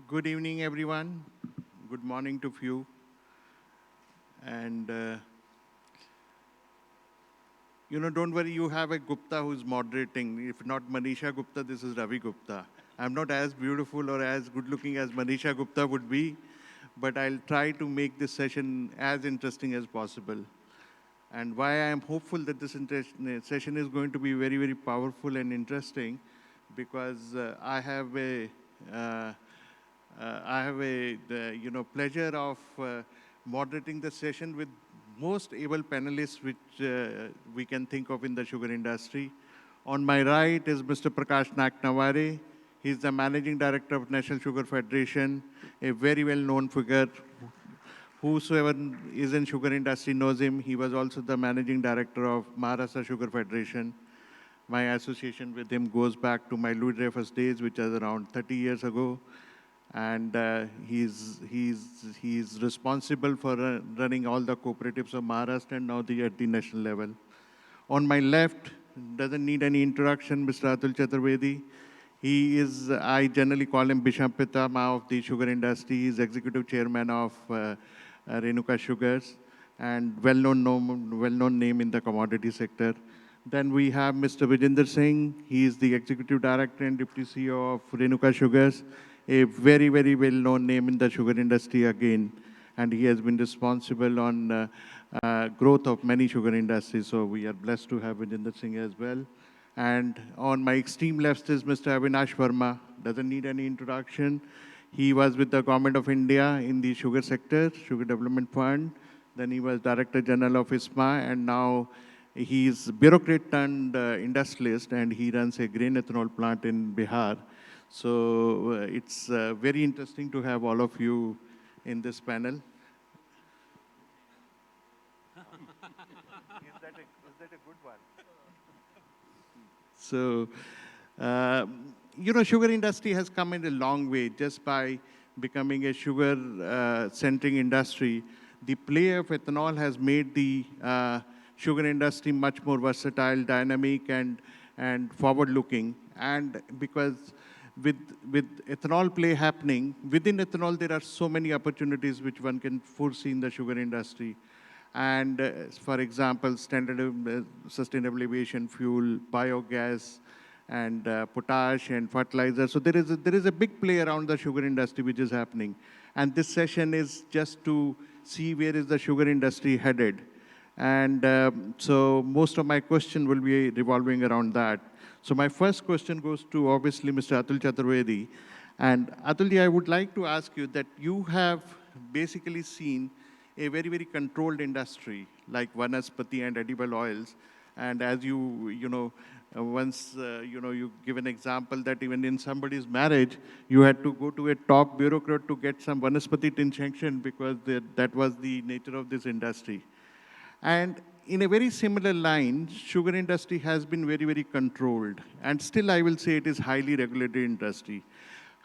Good evening, everyone. Good morning to few. And, don't worry, you have a Gupta who's moderating. If not Manisha Gupta, this is Ravi Gupta. I'm not as beautiful or as good looking as Manisha Gupta would be, but I'll try to make this session as interesting as possible. And why I am hopeful that this session is going to be very, very powerful and interesting, because uh, I have a pleasure of moderating the session with most able panelists which we can think of in the sugar industry. On my right is Mr. Prakash Naikvare. He's the Managing Director of National Sugar Federation, a very well-known figure. Whosoever is in sugar industry knows him. He was also the Managing Director of Maharashtra Sugar Federation. My association with him goes back to my Louis Dreyfus days, which was around 30 years ago. And he's responsible for running all the cooperatives of Maharashtra and now at the national level. On my left, doesn't need any introduction, Mr. Atul Chaturvedi. He is, I generally call him Bisham Pitama of the sugar industry. He's executive chairman of Renuka Sugars and well-known name in the commodity sector. Then we have Mr. Vijendra Singh. He is the executive director and deputy CEO of Renuka Sugars, a very, very well-known name in the sugar industry again. And he has been responsible on growth of many sugar industries. So we are blessed to have Vijendra Singh as well. And on my extreme left is Mr. Abinash Verma. Doesn't need any introduction. He was with the Government of India in the sugar sector, Sugar Development Fund. Then he was Director General of ISMA, and now he's bureaucrat turned industrialist, and he runs a grain ethanol plant in Bihar. So it's very interesting to have all of you in this panel. Is that a good one? So, sugar industry has come in a long way just by becoming a sugar-centric industry. The play of ethanol has made the sugar industry much more versatile, dynamic, and forward-looking. And because with ethanol play happening, within ethanol there are so many opportunities which one can foresee in the sugar industry. And for example, sustainable aviation fuel, biogas, and potash and fertilizer. So there is a big play around the sugar industry which is happening. And this session is just to see where is the sugar industry headed. And so most of my question will be revolving around that. So my first question goes to obviously Mr. Atul Chaturvedi. And Atulji, I would like to ask you that you have basically seen a very, very controlled industry like vanaspati and edible oils. And as once you give an example that even in somebody's marriage, you had to go to a top bureaucrat to get some vanaspati tin sanction because that was the nature of this industry. And in a very similar line, sugar industry has been very, very controlled. And still, I will say it is highly regulated industry.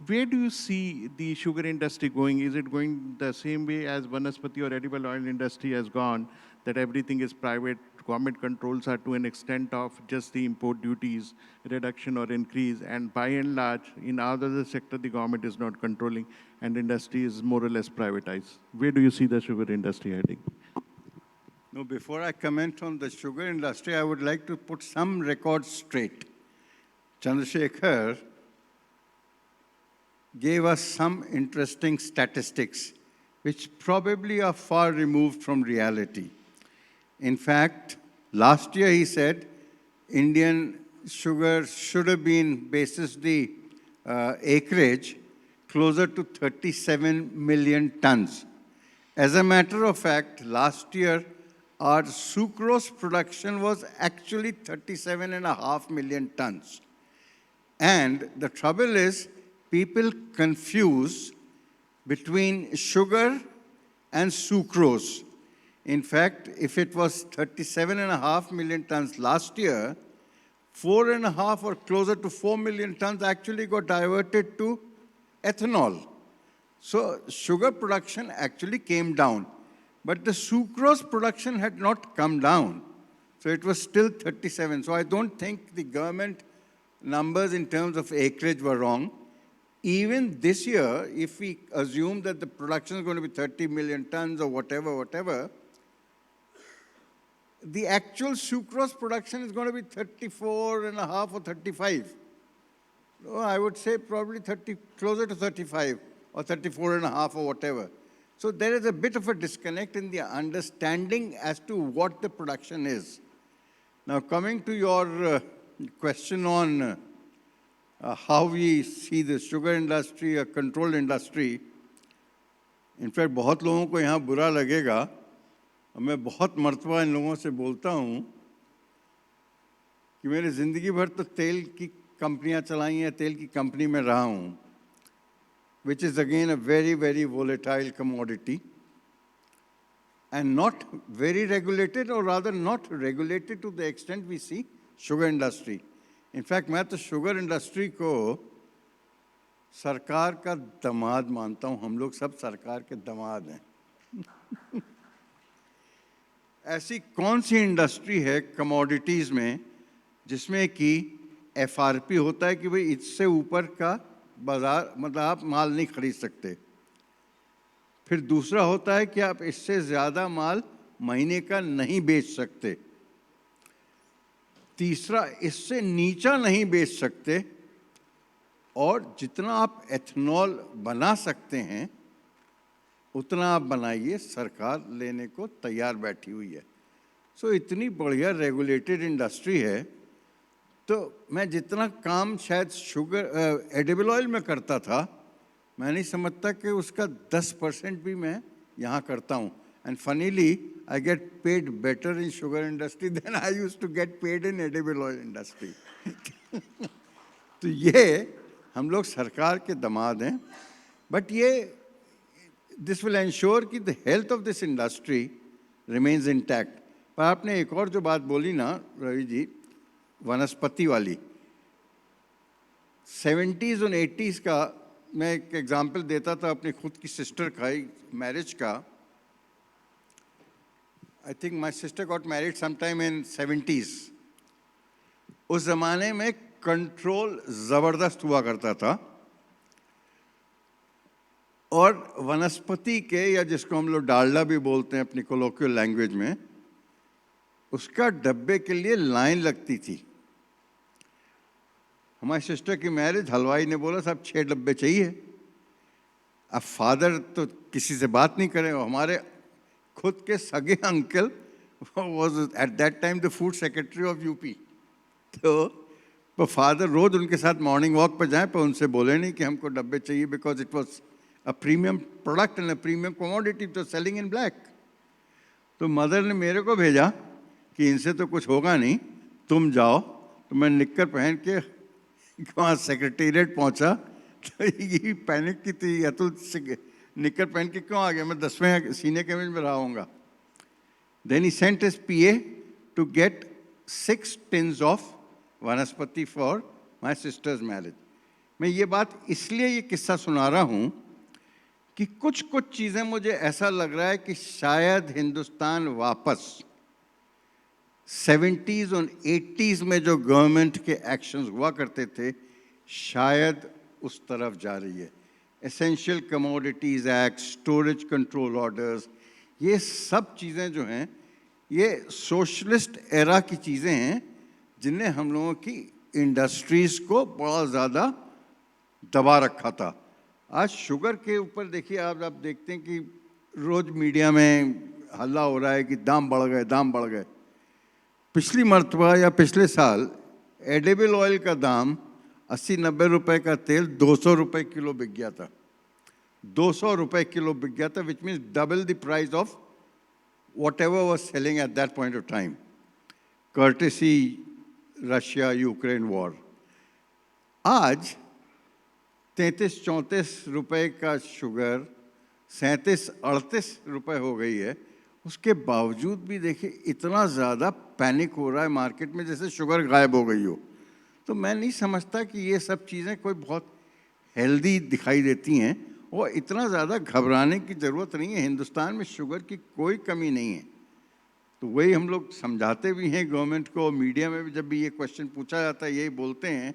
Where do you see the sugar industry going? Is it going the same way as vanaspati or edible oil industry has gone, that everything is private, government controls are to an extent of just the import duties, reduction or increase, and by and large, in other sector, the government is not controlling, and industry is more or less privatized. Where do you see the sugar industry heading? No, before I comment on the sugar industry, I would like to put some records straight. Chandrasekhar gave us some interesting statistics, which probably are far removed from reality. In fact, last year he said Indian sugar should have been, basis the acreage, closer to 37 million tons. As a matter of fact, last year, our sucrose production was actually 37.5 million tons. And the trouble is, people confuse between sugar and sucrose. In fact, if it was 37.5 million tons last year, 4.5 or closer to 4 million tons actually got diverted to ethanol. So sugar production actually came down. But the sucrose production had not come down. So it was still 37. So I don't think the government numbers in terms of acreage were wrong. even this year, if we assume that the production is going to be 30 million tons or whatever, the actual sucrose production is going to be 34 and a half or 35. No, I would say probably 30, closer to 35 or 34 and a half or whatever. So there is a bit of a disconnect in the understanding as to what the production is. Now, coming to your question on how we see the sugar industry, a controlled industry, in fact, बहुत लोगों को यहाँ बुरा लगेगा, और मैं बहुत मर्तबा इन लोगों से बोलता हूँ कि मैंने ज़िंदगी भर तो तेल की कंपनियाँ चलाई हैं, तेल की कंपनी में रहा हूँ, which is again a very, very volatile commodity and not very regulated, or rather not regulated to the extent we see sugar industry. In fact, मैं तो sugar industry को सरकार का दामाद मानता हूँ, हम लोग सब सरकार के दामाद हैं। ऐसी कौन सी इंडस्ट्री है कमोडिटीज़ में जिसमें कि FRP होता है कि भाई इससे ऊपर का बाजार, मतलब आप माल नहीं खरीद सकते। फिर दूसरा होता है कि आप इससे ज़्यादा माल महीने का नहीं बेच सकते। तीसरा, इससे नीचा नहीं बेच सकते, और जितना आप एथेनॉल बना सकते हैं उतना आप बनाइए, सरकार लेने को तैयार बैठी हुई है। सो इतनी बढ़िया रेगुलेटेड इंडस्ट्री है, तो मैं जितना काम शायद शुगर एडिबल ऑयल में करता था, मैं नहीं समझता कि उसका 10% भी मैं यहाँ करता हूँ। And funnily I get paid better in sugar industry than I used to get paid in edible oil industry. तो ये हम लोग सरकार के दामाद हैं, बट ये दिस विल एंश्योर कि the health of this industry remains intact. पर आपने एक और जो बात बोली ना रवि जी, वनस्पति वाली, 70s और 80s का मैं एक एग्जाम्पल देता था अपनी खुद की सिस्टर का मैरिज का। I think my sister got married sometime in 70s। उस ज़माने में कंट्रोल ज़बरदस्त हुआ करता था, और वनस्पति के, या जिसको हम लोग डालडा भी बोलते हैं अपनी कोलोकियल लैंग्वेज में, उसका डब्बे के लिए लाइन लगती थी। हमारी सिस्टर की मैरिज, हलवाई ने बोला साहब 6 डब्बे चाहिए। अब फादर तो किसी से बात नहीं करें, हमारे खुद के सगे uncle was at that time the food secretary of UP. तो फादर रोज उनके साथ मॉर्निंग वॉक पर जाएं, पर उनसे बोले नहीं कि हमको डब्बे चाहिए, because it was a premium product and a premium commodity तो सेलिंग इन ब्लैक। तो मदर ने मेरे को भेजा कि इनसे तो कुछ होगा नहीं, तुम जाओ। तो मैं निक्कर पहन के वहाँ सेक्रेटेरिएट पहुँचा, तो ये पैनिक की थी, अतुल निक्कर पहन के क्यों आ गया, मैं 10वें सीनियर कैबिनेट में रहा हूँगा। Then he sent his PA to get 6 tins of Vanaspati for my sister's marriage. मैं ये बात इसलिए ये किस्सा सुना रहा हूँ कि कुछ कुछ चीज़ें मुझे ऐसा लग रहा है कि शायद हिंदुस्तान वापस 70s और 80s में जो गवर्नमेंट के एक्शंस हुआ करते थे, शायद उस तरफ जा रही है। Essential commodities act, storage control orders, ये सब चीज़ें जो हैं, ये सोशलिस्ट एरा की चीज़ें हैं जिनने हम लोगों की इंडस्ट्रीज़ को बड़ा ज़्यादा दबा रखा था। आज शुगर के ऊपर देखिए, आप देखते हैं कि रोज़ मीडिया में हल्ला हो रहा है कि दाम बढ़ गए, दाम बढ़ गए। पिछली मरतबा या पिछले साल एडिबल ऑयल का दाम 80-90 रुपए का तेल 200 रुपए किलो बिक गया था। 200 रुपए किलो बिक गया था, which means double the price of whatever was selling at that point of time, courtesy Russia-Ukraine war. आज 33-34 रुपए का शुगर 37-38 रुपए हो गई है। उसके बावजूद भी देखिए इतना ज़्यादा पैनिक हो रहा है मार्केट में, जैसे शुगर गायब हो गई हो। तो मैं नहीं समझता कि ये सब चीज़ें कोई बहुत हेल्दी दिखाई देती हैं, और इतना ज़्यादा घबराने की ज़रूरत नहीं है। हिंदुस्तान में शुगर की कोई कमी नहीं है। तो वही हम लोग समझाते भी हैं गवर्नमेंट को, मीडिया में भी जब भी ये क्वेश्चन पूछा जाता है यही बोलते हैं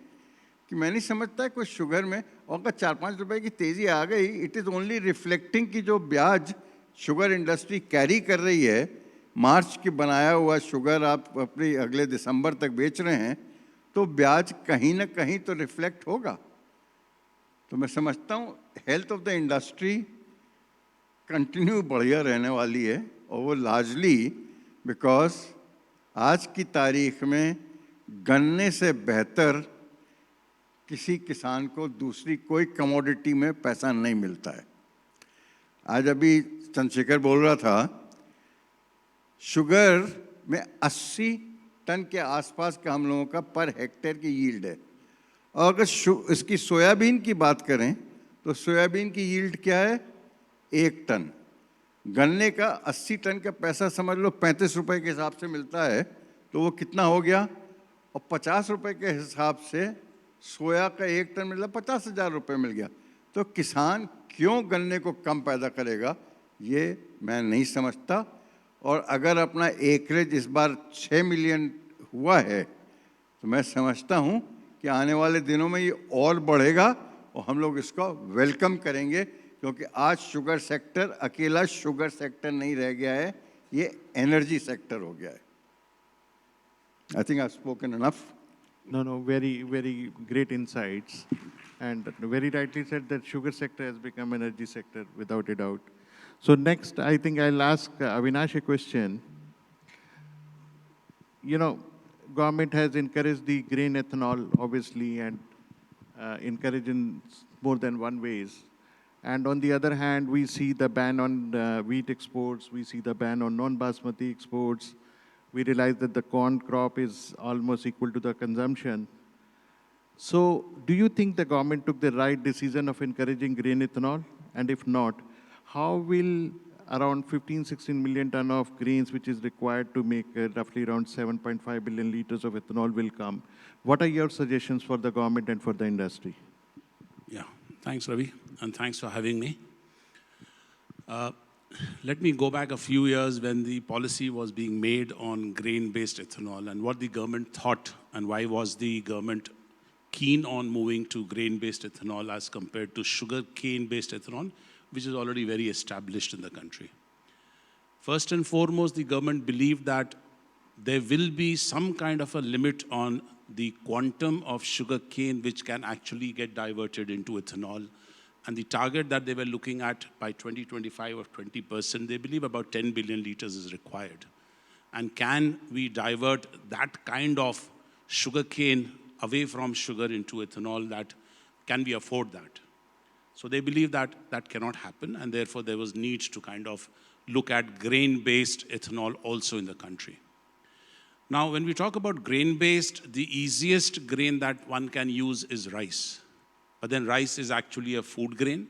कि मैं नहीं समझता कोई शुगर में और अगर 4-5 रुपए की तेज़ी आ गई, इट इज़ ओनली रिफ्लेक्टिंग कि जो ब्याज शुगर इंडस्ट्री कैरी कर रही है, मार्च की बनाया हुआ शुगर आप अपनी अगले दिसंबर तक बेच रहे हैं, तो ब्याज कहीं ना कहीं तो रिफ्लेक्ट होगा। तो मैं समझता हूँ health of the industry continue बढ़िया रहने वाली है, और वो लार्जली बिकॉज आज की तारीख में गन्ने से बेहतर किसी किसान को दूसरी कोई कमोडिटी में पैसा नहीं मिलता है। आज अभी चंद्रशेखर बोल रहा था, शुगर में 80 टन के आसपास का हम लोगों का पर हेक्टेयर की यील्ड है, और अगर इसकी सोयाबीन की बात करें तो सोयाबीन की यील्ड क्या है? 1 टन। गन्ने का 80 टन का पैसा समझ लो 35 रुपए के हिसाब से मिलता है, तो वो कितना हो गया? और 50 रुपए के हिसाब से सोया का 1 टन मतलब 50,000 रुपये मिल गया। तो किसान क्यों गन्ने को कम पैदा करेगा, ये मैं नहीं समझता। और अगर अपना एकरेज इस बार 6 मिलियन हुआ है, तो मैं समझता हूँ कि आने वाले दिनों में ये और बढ़ेगा, और हम लोग इसको वेलकम करेंगे, क्योंकि आज शुगर सेक्टर अकेला शुगर सेक्टर नहीं रह गया है, ये एनर्जी सेक्टर हो गया है। I think I have spoken enough. No, very, very great insights. And very rightly said that sugar sector has become energy sector without a doubt. So next, I think I'll ask Avinash a question. You know, government has encouraged the grain ethanol, obviously, and encouraged in more than one ways. And on the other hand, we see the ban on wheat exports, we see the ban on non-basmati exports. We realize that the corn crop is almost equal to the consumption. So do you think the government took the right decision of encouraging grain ethanol? And if not, how will around 15, 16 million ton of grains, which is required to make roughly around 7.5 billion liters of ethanol will come? What are your suggestions for the government and for the industry? Yeah, thanks, Ravi, and thanks for having me. Let me go back a few years when the policy was being made on grain-based ethanol and what the government thought and why was the government keen on moving to grain-based ethanol as compared to sugar cane-based ethanol, which is already very established in the country. First and foremost, the government believed that there will be some kind of a limit on the quantum of sugar cane which can actually get diverted into ethanol. And the target that they were looking at by 2025 of 20%, they believe about 10 billion liters is required. And can we divert that kind of sugar cane away from sugar into ethanol? That can we afford that? So they believe that that cannot happen, and therefore there was need to kind of look at grain-based ethanol also in the country. Now, when we talk about grain-based, the easiest grain that one can use is rice. But then rice is actually a food grain,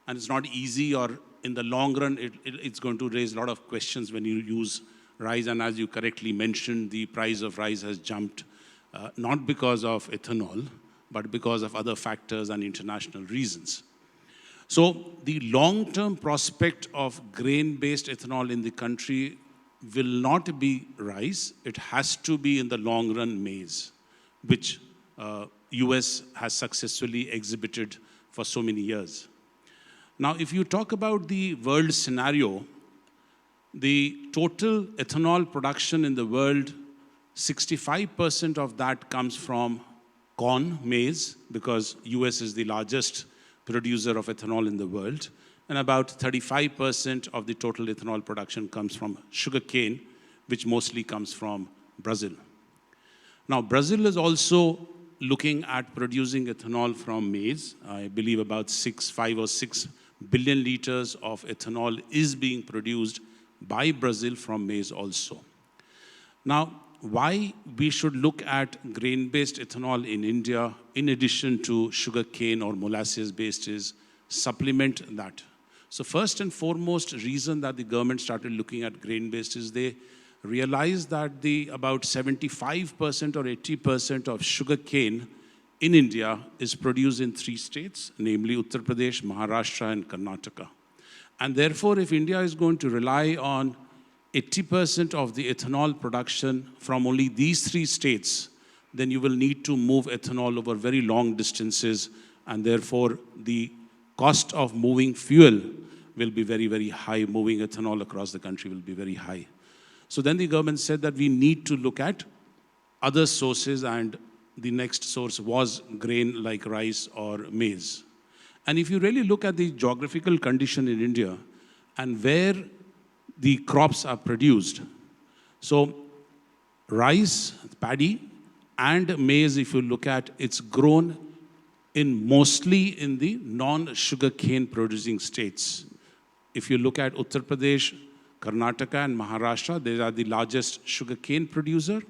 and it's not easy, or in the long run, it's going to raise a lot of questions when you use rice. And as you correctly mentioned, the price of rice has jumped, not because of ethanol, but because of other factors and international reasons. So the long-term prospect of grain-based ethanol in the country will not be rice. It has to be in the long run maize, which US has successfully exhibited for so many years. Now, if you talk about the world scenario, the total ethanol production in the world, 65% of that comes from corn, maize, because US is the largest producer of ethanol in the world, and about 35% of the total ethanol production comes from sugarcane, which mostly comes from Brazil. Now, Brazil is also looking at producing ethanol from maize. I believe about 5 or 6 billion liters of ethanol is being produced by Brazil from maize also. Now, why we should look at grain-based ethanol in India in addition to sugarcane or molasses-based is supplement that. So first and foremost reason that the government started looking at grain-based is they realized that about 75% or 80% of sugar cane in India is produced in 3 states, namely Uttar Pradesh, Maharashtra, and Karnataka. And therefore, if India is going to rely on 80% of the ethanol production from only these 3 states, then you will need to move ethanol over very long distances, and therefore the cost of moving fuel will be very, very high. Moving ethanol across the country will be very high. So then the government said that we need to look at other sources, and the next source was grain like rice or maize. And if you really look at the geographical condition in India and where the crops are produced, so rice, paddy, and maize, if you look at, it's grown mostly in the non-sugarcane producing states. If you look at Uttar Pradesh, Karnataka, and Maharashtra, they are the largest sugarcane producer.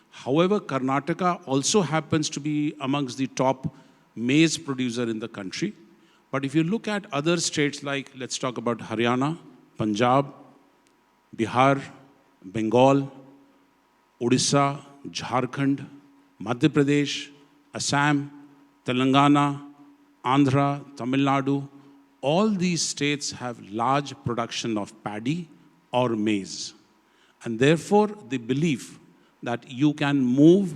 However, Karnataka also happens to be amongst the top maize producer in the country. But if you look at other states like, let's talk about Haryana, Punjab, Bihar, Bengal, Odisha, Jharkhand, Madhya Pradesh, Assam, Telangana, Andhra, Tamil Nadu, all these states have large production of paddy or maize. And therefore, the belief that you can move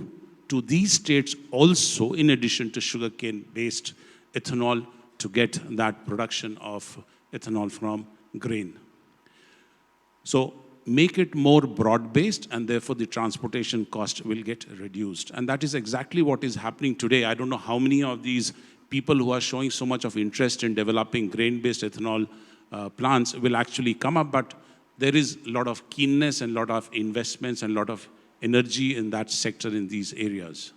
to these states also, in addition to sugarcane-based ethanol, to get that production of ethanol from grain. So make it more broad-based, and therefore the transportation cost will get reduced. And that is exactly what is happening today. I don't know how many of these people who are showing so much of interest in developing grain-based ethanol plants will actually come up, but there is a lot of keenness and a lot of investments and a lot of energy in that sector in these areas.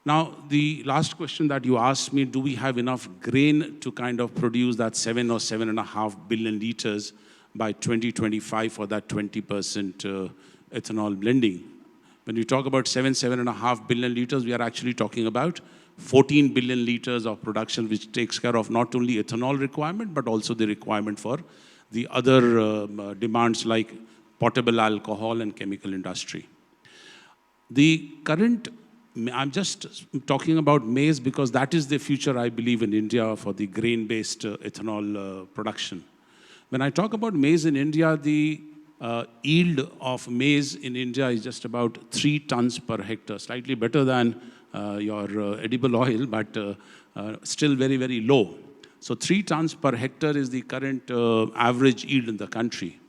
Now, the last question that you asked me, do we have enough grain to kind of produce that 7 or 7.5 billion liters by 2025 for that 20% ethanol blending? When we talk about 7.5 billion liters, we are actually talking about 14 billion liters of production, which takes care of not only ethanol requirement, but also the requirement for the other demands like potable alcohol and chemical industry. The current, I'm just talking about maize because that is the future, I believe, in India for the grain-based ethanol production. When I talk about maize in India, the yield of maize in India is just about 3 tons per hectare, slightly better than your edible oil, but still very, very low. So 3 tons per hectare is the current average yield in the country.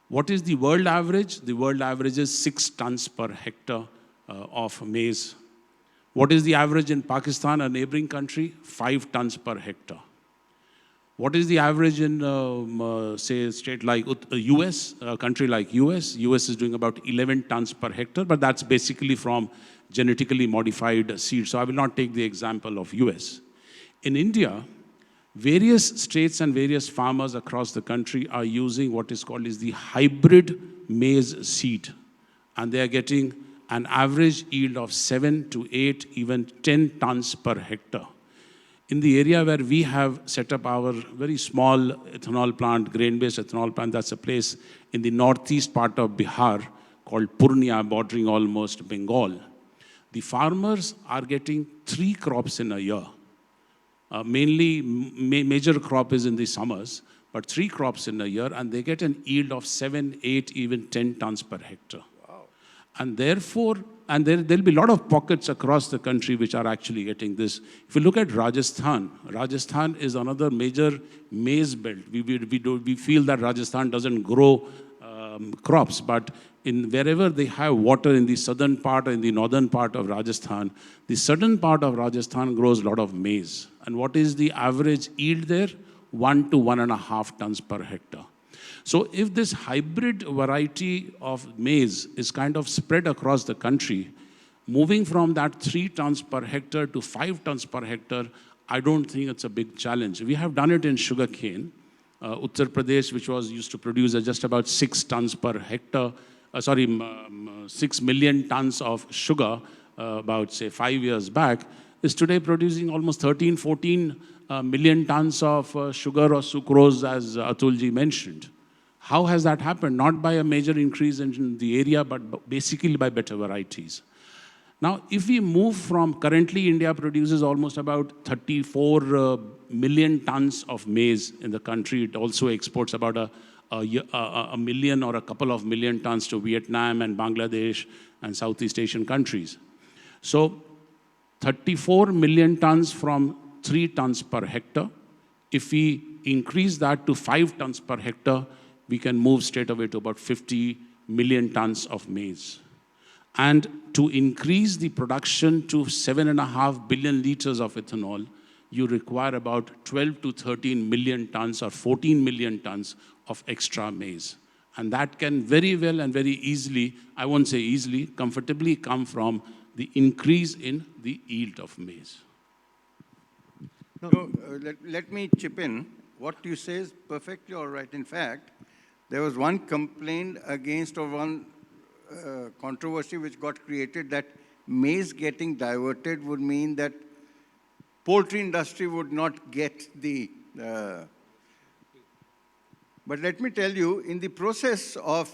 What is the world average? The world average is 6 tons per hectare of maize. What is the average in Pakistan, a neighboring country? 5 tons per hectare. What is the average in, say, a state like US, a country like US? US is doing about 11 tons per hectare, but that's basically from genetically modified seeds. So I will not take the example of US. In India, various states and various farmers across the country are using what is called the hybrid maize seed. And they are getting an average yield of 7 to 8, even 10 tons per hectare. In the area where we have set up our very small ethanol plant, grain-based ethanol plant, that's a place in the northeast part of Bihar called Purnia, bordering almost Bengal. The farmers are getting 3 crops in a year. Mainly, major crop is in the summers, but 3 crops in a year, and they get an yield of 7, 8, even 10 tons per hectare. Wow. And therefore, there'll be a lot of pockets across the country which are actually getting this. If you look at Rajasthan, Rajasthan is another major maize belt. We feel that Rajasthan doesn't grow crops, but wherever they have water in the southern part or in the northern part of Rajasthan, the southern part of Rajasthan grows a lot of maize. And what is the average yield there? 1 to 1.5 tons per hectare. So if this hybrid variety of maize is kind of spread across the country, moving from that 3 tons per hectare to 5 tons per hectare, I don't think it's a big challenge. We have done it in sugarcane. Uttar Pradesh, which used to produce just about 6 tons per hectare, 6 million tons of sugar about, say, 5 years back, is today producing almost 13, 14 million tons of sugar or sucrose, as Atulji mentioned. How has that happened? Not by a major increase in the area, but basically by better varieties. Now, if we move from, currently India produces almost about 34 million tons of maize in the country. It also exports about a million or a couple of million tons to Vietnam and Bangladesh and Southeast Asian countries. So 34 million tons from 3 tons per hectare. If we increase that to 5 tons per hectare, we can move straight away to about 50 million tons of maize. And to increase the production to 7.5 billion liters of ethanol, you require about 12 to 13 million tons or 14 million tons of extra maize. And that can very well and very easily, I won't say easily, comfortably come from the increase in the yield of maize. No, let me chip in. What you say is perfectly all right. In fact, there was one complaint against or one controversy which got created that maize getting diverted would mean that poultry industry would not get the... But let me tell you, in the process of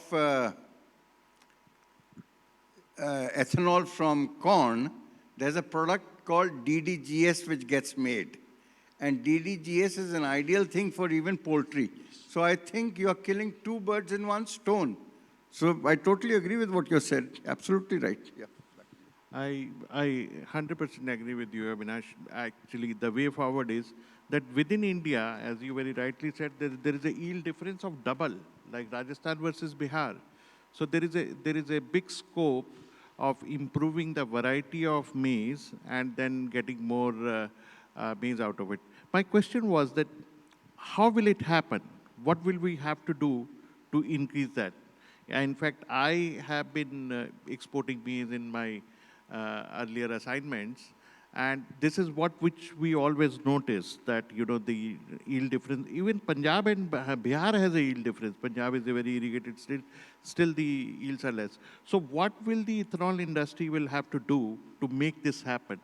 ethanol from corn, there's a product called DDGS which gets made. And DDGS is an ideal thing for even poultry. So I think you are killing 2 birds in 1 stone. So I totally agree with what you said. Absolutely right. Yeah. I 100% agree with you, Abinash. Actually, the way forward is that within India, as you very rightly said, there is a yield difference of double, like Rajasthan versus Bihar. So there is a big scope of improving the variety of maize and then getting more maize out of it. My question was that how will it happen? What will we have to do to increase that? In fact, I have been exporting maize in my earlier assignments, and this is which we always notice, that the yield difference. Even Punjab and Bihar has a yield difference. Punjab is a very irrigated state. Still the yields are less. So what will the ethanol industry will have to do to make this happen?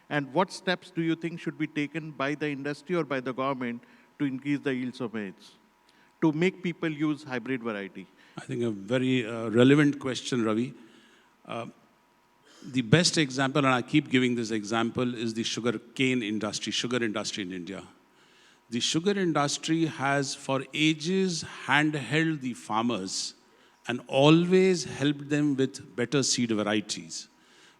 And what steps do you think should be taken by the industry or by the government to increase the yields of maize, to make people use hybrid variety? I think a very relevant question, Ravi. The best example, and I keep giving this example, is the sugar industry in India. The sugar industry has for ages handheld the farmers and always helped them with better seed varieties.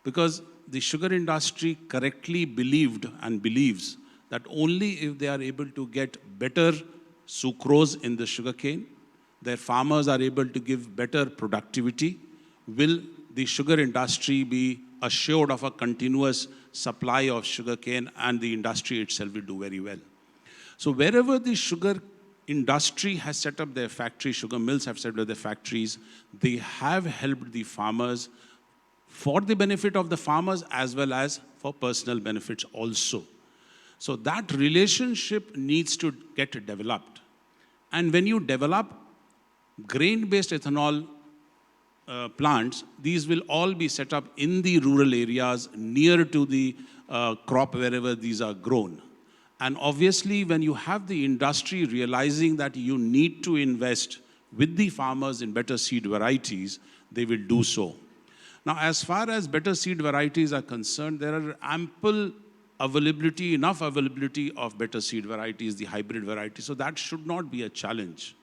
Because the sugar industry correctly believed and believes that only if they are able to get better sucrose in the sugarcane, their farmers are able to give better productivity, will the sugar industry be assured of a continuous supply of sugarcane, and the industry itself will do very well. So wherever the sugar industry has set up their factories, sugar mills have set up their factories, they have helped the farmers for the benefit of the farmers as well as for personal benefits also. So that relationship needs to get developed. And when you develop grain-based ethanol plants, these will all be set up in the rural areas near to the crop wherever these are grown. And obviously, when you have the industry realizing that you need to invest with the farmers in better seed varieties, they will do so. Now, as far as better seed varieties are concerned, there are enough availability of better seed varieties, the hybrid varieties, so that should not be a challenge.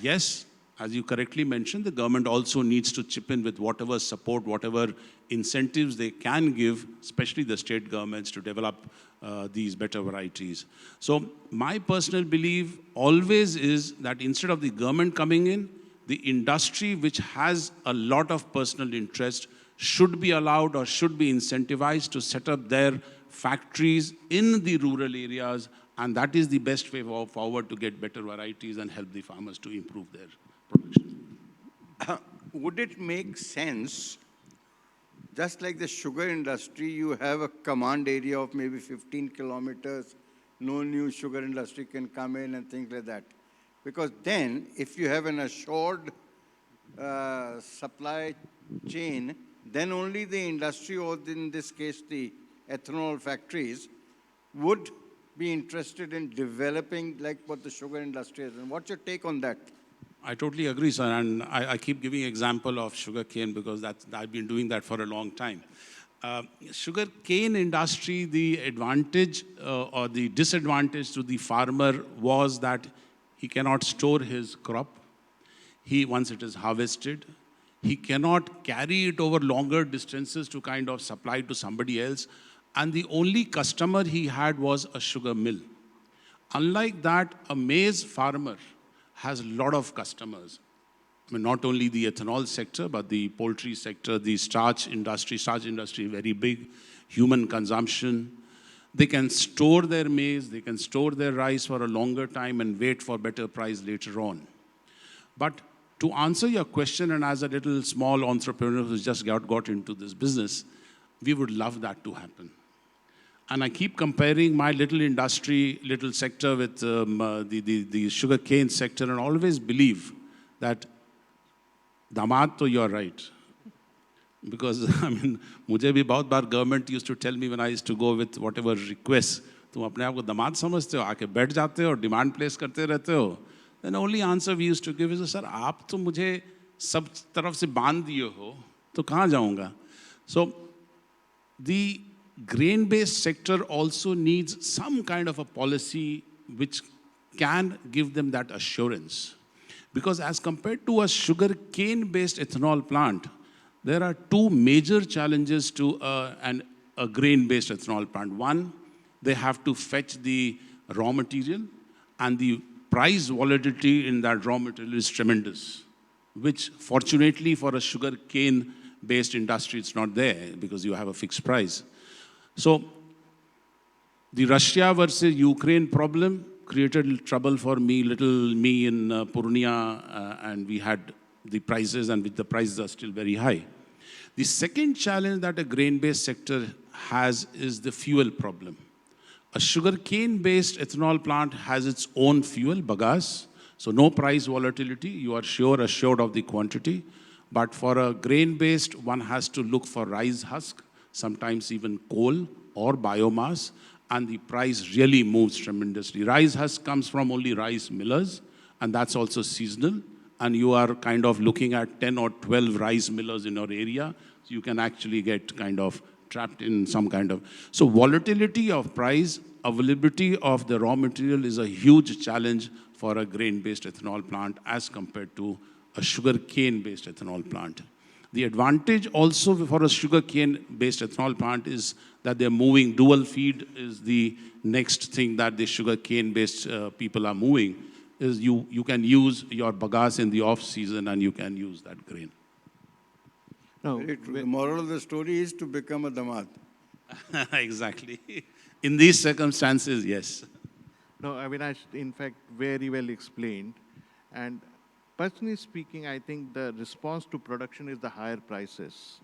Yes, as you correctly mentioned, the government also needs to chip in with whatever support, whatever incentives they can give, especially the state governments, to develop these better varieties. So my personal belief always is that instead of the government coming in, the industry, which has a lot of personal interest, should be allowed or should be incentivized to set up their factories in the rural areas, and that is the best way forward to get better varieties and help the farmers to improve their production. Would it make sense, just like the sugar industry, you have a command area of maybe 15 kilometers, no new sugar industry can come in and things like that? Because then, if you have an assured supply chain, then only the industry, or in this case, the ethanol factories, would be interested in developing like what the sugar industry is. And what's your take on that? I totally agree, sir, and I keep giving example of sugarcane because I've been doing that for a long time. Sugarcane industry, the advantage or the disadvantage to the farmer was that he cannot store his crop. Once it is harvested, He cannot carry it over longer distances to kind of supply to somebody else. And the only customer he had was a sugar mill. Unlike that, a maize farmer has a lot of customers. I mean, not only the ethanol sector, but the poultry sector, the starch industry, very big, human consumption. They can store their maize, they can store their rice for a longer time and wait for better price later on. But to answer your question, and as a little small entrepreneur who's just got into this business, we would love that to happen. And I keep comparing my little industry, little sector with the sugar cane sector, and always believe that Damad, to you're right. Because, I mean, मुझे भी बहुत बार government used to tell me when I used to go with whatever requests, तुम अपने आप को दामाद समझते हो, आके बैठ जाते हो, demand place करते रहते हो. Then the only answer we used to give is, sir, आप तो मुझे सब तरफ से बांध दिए हो, तो कहाँ जाऊँगा? So, the grain-based sector also needs some kind of a policy which can give them that assurance. Because as compared to a sugar cane-based ethanol plant, there are two major challenges to a grain-based ethanol plant. One, they have to fetch the raw material, and the price volatility in that raw material is tremendous, which fortunately for a sugar cane-based industry, it's not there because you have a fixed price. So the Russia versus Ukraine problem created trouble for me in Purnia, and we had the prices, and the prices are still very high. The second challenge that a grain-based sector has is the fuel problem. A sugarcane-based ethanol plant has its own fuel, bagasse, so no price volatility. You are assured of the quantity. But for a grain-based, one has to look for rice husk, sometimes even coal or biomass, and the price really moves tremendously. Rice husk comes from only rice millers, and that's also seasonal. And you are kind of looking at 10 or 12 rice millers in your area, so you can actually get kind of trapped in some kind of... So volatility of price, availability of the raw material is a huge challenge for a grain-based ethanol plant as compared to a sugarcane-based ethanol plant. The advantage also for a sugarcane-based ethanol plant is that they're moving. Dual feed is the next thing that the sugarcane-based people are moving, is you can use your bagasse in the off-season and you can use that grain. No, The moral of the story is to become a damad. Exactly. In these circumstances, yes. no, Avinash, in fact, very well explained. And personally speaking, I think the response to production is the higher prices.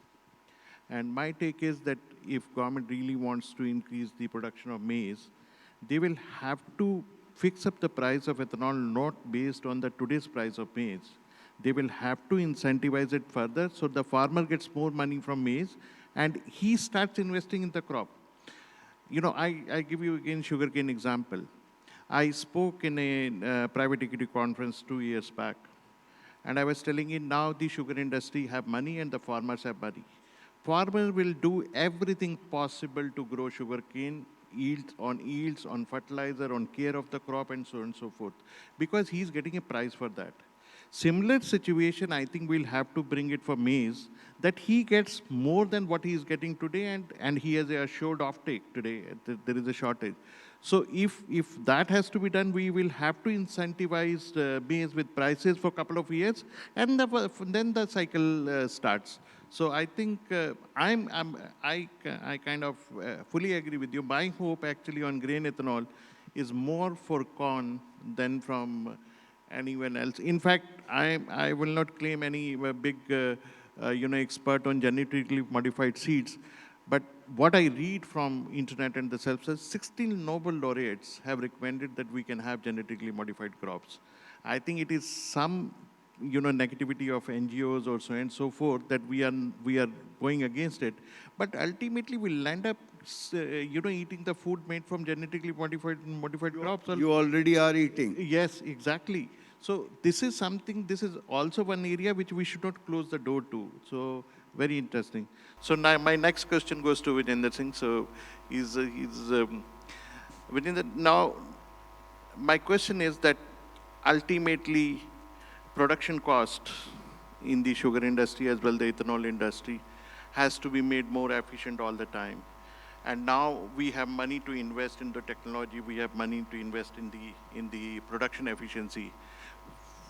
And my take is that if government really wants to increase the production of maize, they will have to fix up the price of ethanol not based on the today's price of maize. They will have to incentivize it further so the farmer gets more money from maize and he starts investing in the crop. You know, I give you again sugarcane example. I spoke in a private equity conference 2 years back, and I was telling you now the sugar industry have money and the farmers have money. Farmer will do everything possible to grow sugarcane, yields, on fertilizer, on care of the crop, and so on and so forth, because he's getting a price for that. Similar situation, I think we'll have to bring it for maize, that he gets more than what he is getting today, and he has a assured offtake today. There is a shortage. So if that has to be done, we will have to incentivize maize with prices for a couple of years, and then the cycle starts. So I think I kind of fully agree with you. My hope actually on grain ethanol is more for corn than from anyone else. In fact, I will not claim any big expert on genetically modified seeds, but what I read from internet and the self-service, 16 Nobel laureates have recommended that we can have genetically modified crops. I think it is some negativity of NGOs or so and so forth that we are going against it, but ultimately we'll end up eating the food made from genetically modified crops. You already are eating. Yes, exactly. So this is also one area which we should not close the door to. So very interesting. So now my next question goes to Vijendra Singh. So Vijendra, now my question is that ultimately production cost in the sugar industry as well the ethanol industry has to be made more efficient all the time. And now we have money to invest in the technology, we have money to invest in the production efficiency.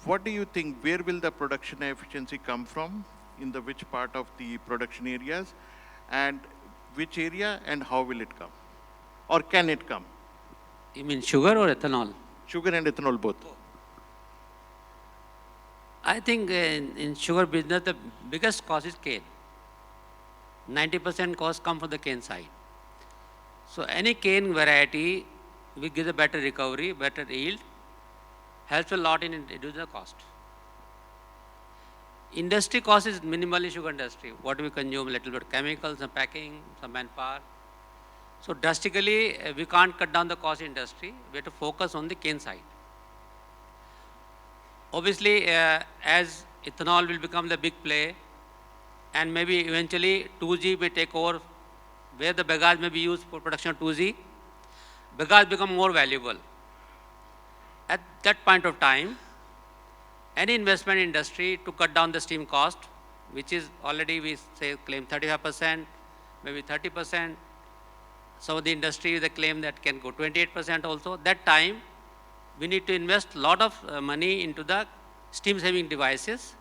What do you think, where will the production efficiency come from? In the which part of the production areas? And which area and how will it come? Or can it come? You mean sugar or ethanol? Sugar and ethanol both. I think in sugar business, the biggest cost is cane. 90% cost come from the cane side. So any cane variety will give a better recovery, better yield, helps a lot in reducing the cost. Industry cost is minimally sugar industry. What we consume, a little bit of chemicals, some packing, some manpower. So drastically, we can't cut down the cost industry. We have to focus on the cane side. Obviously, as ethanol will become the big play, and maybe eventually 2G may take over, where the bagasse may be used for production of 2G, bagasse become more valuable. At that point of time, any investment in industry to cut down the steam cost, which is already we say claim 35%, maybe 30%. Some of the industry they claim that can go 28% also. That time, we need to invest a lot of money into the steam saving devices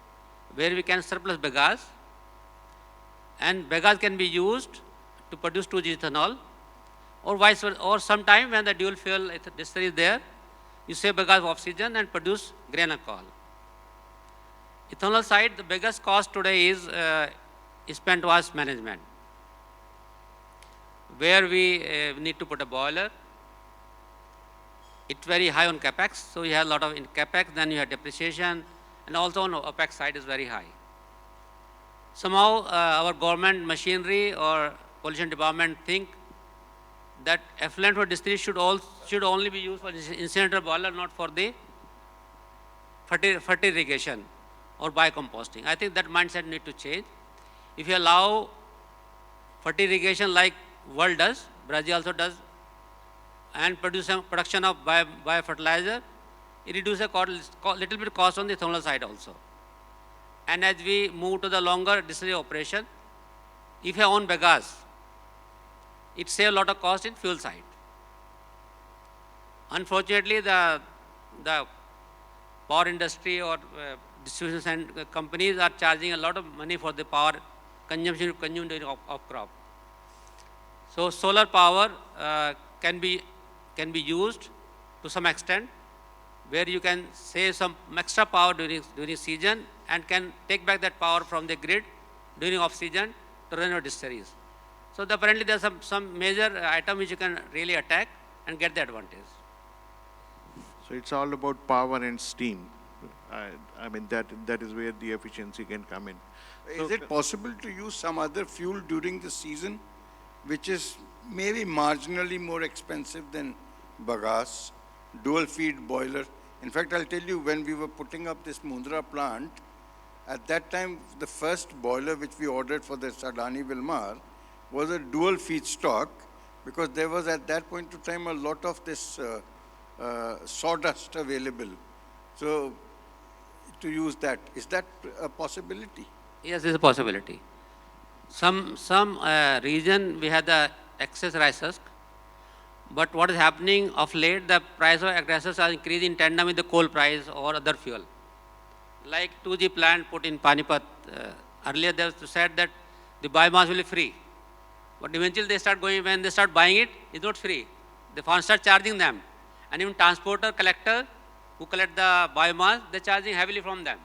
where we can surplus bagasse, and bagasse can be used to produce 2G ethanol, or vice versa, or sometime when the dual fuel distillery is there, you save bagasse of oxygen and produce grain alcohol. Ethanol side, the biggest cost today is spent was management, where we need to put a boiler. It's very high on capex, so you have a lot of capex, then you have depreciation, and also on opex side is very high. Somehow our government machinery or pollution department think that effluent for distillery should only be used for incinerator boiler, not for the fertirrigation or biocomposting. I think that mindset need to change. If you allow fertirrigation like world does, Brazil also does, and production of biofertilizer, it reduces a little bit cost on the ethanol side also. And as we move to the longer distillery operation, if you own bagasse, it saves a lot of cost in fuel side. Unfortunately, the power industry or distribution companies are charging a lot of money for the power consumption consumed during off crop. So solar power can be used to some extent, where you can save some extra power during season and can take back that power from the grid during off season to run your distilleries. So apparently there are some major item which you can really attack and get the advantage. So it's all about power and steam. I mean, that is where the efficiency can come in. Is it possible to use some other fuel during the season, which is maybe marginally more expensive than bagasse, dual feed boiler? In fact, I'll tell you, when we were putting up this Mundra plant, at that time, the first boiler which we ordered for the Sadani Wilmar was a dual feedstock, because there was at that point of time a lot of this sawdust available. So to use that, is that a possibility? Yes, it's a possibility. Some region we have the excess rice husk, but what is happening of late, the price of rice husk are increasing in tandem with the coal price or other fuel. Like 2G plant put in Panipat, earlier they said that the biomass will be free. But eventually they start going, when they start buying it, it's not free. The farmers start charging them. And even transporter, collector, who collect the biomass, they're charging heavily from them.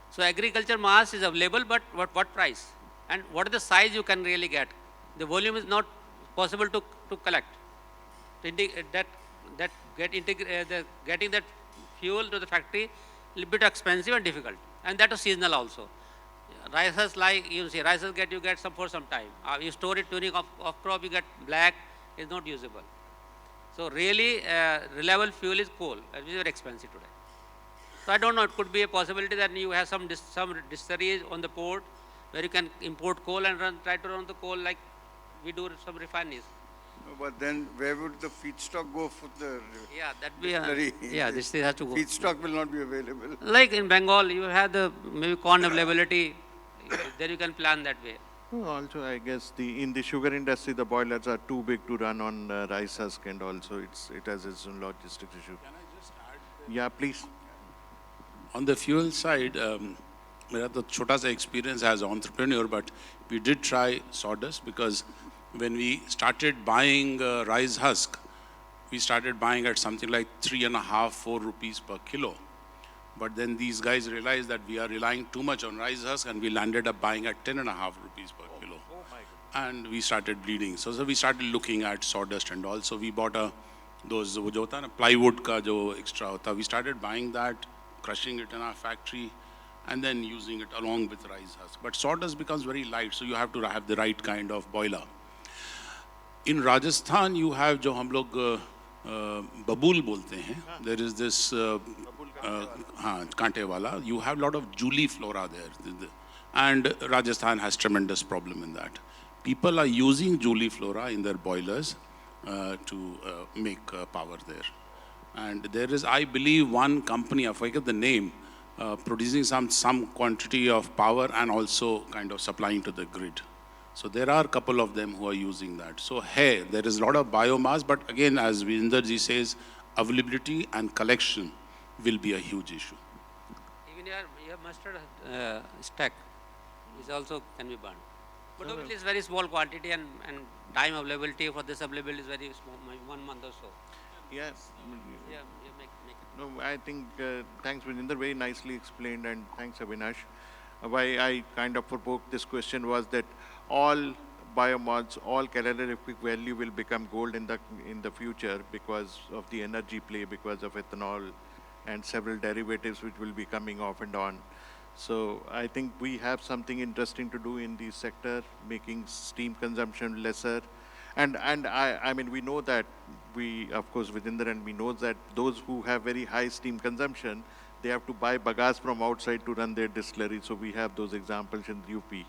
So agriculture mass is available, but what price? And what is the size you can really get? The volume is not possible to collect. Getting that fuel to the factory, a little bit expensive and difficult. And that is seasonal also. Rices, like you see, rices you get some for some time. You store it during off crop, you get black, is not usable. So really, reliable fuel is coal, which is very expensive today. So I don't know, it could be a possibility that you have some distilleries on the port where you can import coal and try to run the coal like we do some refineries. But then where would the feedstock go for the Yeah, that be a, distillery? yeah, this thing has to go. Feedstock will not be available. Like in Bengal, you have the maybe corn availability. There you can plan that way. No, also, I guess in the sugar industry, the boilers are too big to run on rice husk, and also it has its own logistics issue. Can I just add? Yeah, please. On the fuel side, मेरा तो छोटा सा experience as an entrepreneur, but we did try sawdust because when we started buying rice husk, we started buying at something like 3.5, 4 rupees per kilo. But then these guys realized that we are relying too much on rice husk, and we landed up buying at 10.5 rupees per kilo. And we started bleeding. So we started looking at sawdust, and also we bought those वो जो होता है ना plywood का जो extra होता, we started buying that, crushing it in our factory, and then using it along with rice husk. But sawdust becomes very light, so you have to have the right kind of boiler. In Rajasthan, you have जो हम लोग बबूल बोलते हैं. There is this हाँ कांटे वाला. You have a lot of Julie flora there, and Rajasthan has tremendous problem in that. People are using Julie flora in their boilers to make power there. And there is, I believe, one company, I forget the name, producing some quantity of power and also kind of supplying to the grid. So there are a couple of them who are using that. So hey, there is a lot of biomass, but again, as Vijendra ji says, availability and collection will be a huge issue. Even your mustard stack is also can be burned. But obviously it's very small quantity, and time availability for this availability is very small, maybe 1 month or so. Yes. Yeah, you make it. No, I think, thanks Vijendra, very nicely explained, and thanks Abinash. Why I kind of provoked this question was that all biomass, all calorific value will become gold in the future because of the energy play, because of ethanol and several derivatives which will be coming off and on. So I think we have something interesting to do in the sector, making steam consumption lesser. And I mean, we know that of course, Vijendra, and we know that those who have very high steam consumption, they have to buy bagasse from outside to run their distillery. So we have those examples in the UP.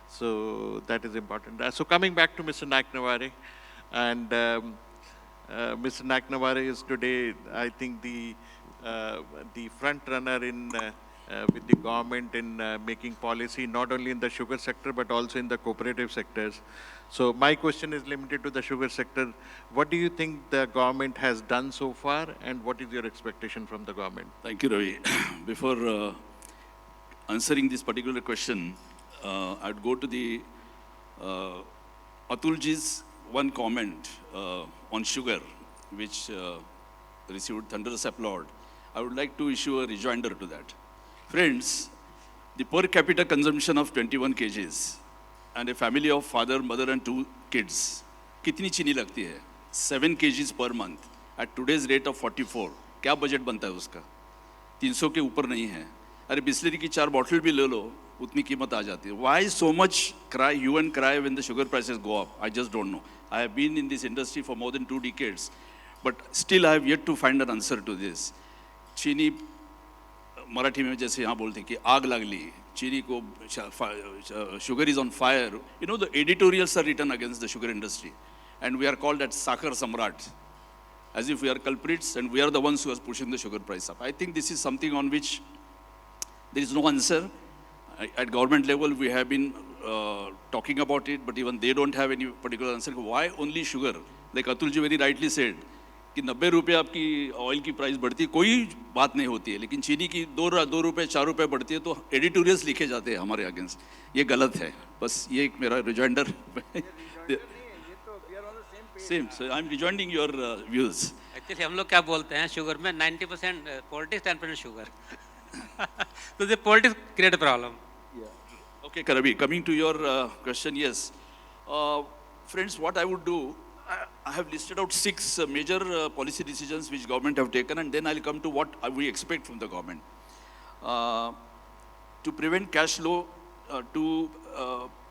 So that is important. So coming back to Mr. Naikvare, and Mr. Naikvare is today, I think, the front runner in with the government in making policy, not only in the sugar sector, but also in the cooperative sectors. So my question is limited to the sugar sector. What do you think the government has done so far, and what is your expectation from the government? Thank you, Ravi. Before answering this particular question, I'd go to the Atulji's one comment on sugar, which received thunderous applause. I would like to issue a rejoinder to that. Friends, the per capita consumption of 21 kgs and a family of father, mother and 2 kids, कितनी चीनी लगती है? 7 kgs per month at today's rate of 44. क्या budget बनता है उसका? 300 के ऊपर नहीं है. अरे बिस्लरी की 4 बॉटल भी ले लो, उतनी कीमत आ जाती है. Why so much cry, hue and cry when the sugar prices go up? I just don't know. I have been in this industry for more than 2 decades, but still I have yet to find an answer to this. चीनी मराठी में जैसे यहाँ बोलते हैं कि आग लगली, चीनी को sugar is on fire. You know, the editorials are written against the sugar industry, and we are called as Sakar Samrat, as if we are culprits and we are the ones who are pushing the sugar price up. I think this is something on which there is no answer. At government level, we have been talking about it, but even they don't have any particular answer. Why only sugar? Like Atul ji very rightly said, कि 90 रुपये आपकी oil की price बढ़ती है, कोई बात नहीं होती है, लेकिन चीनी की 2 रुपये 4 रुपये बढ़ती है, तो एडिटोरियल्स लिखे जाते हैं हमारे अगेंस्ट. ये गलत है. बस ये एक मेरा rejoinder. Same. So I am rejoinding your views. Actually हम लोग क्या बोलते हैं, शुगर में 90% पॉलिटिक्स, 10% शुगर. तो the politics create a problem. Okay, Karabi, coming to your question, yes. Friends, what I would do, I have listed out 6 major policy decisions which government have taken, and then I'll come to what we expect from the government. To prevent cash flow, to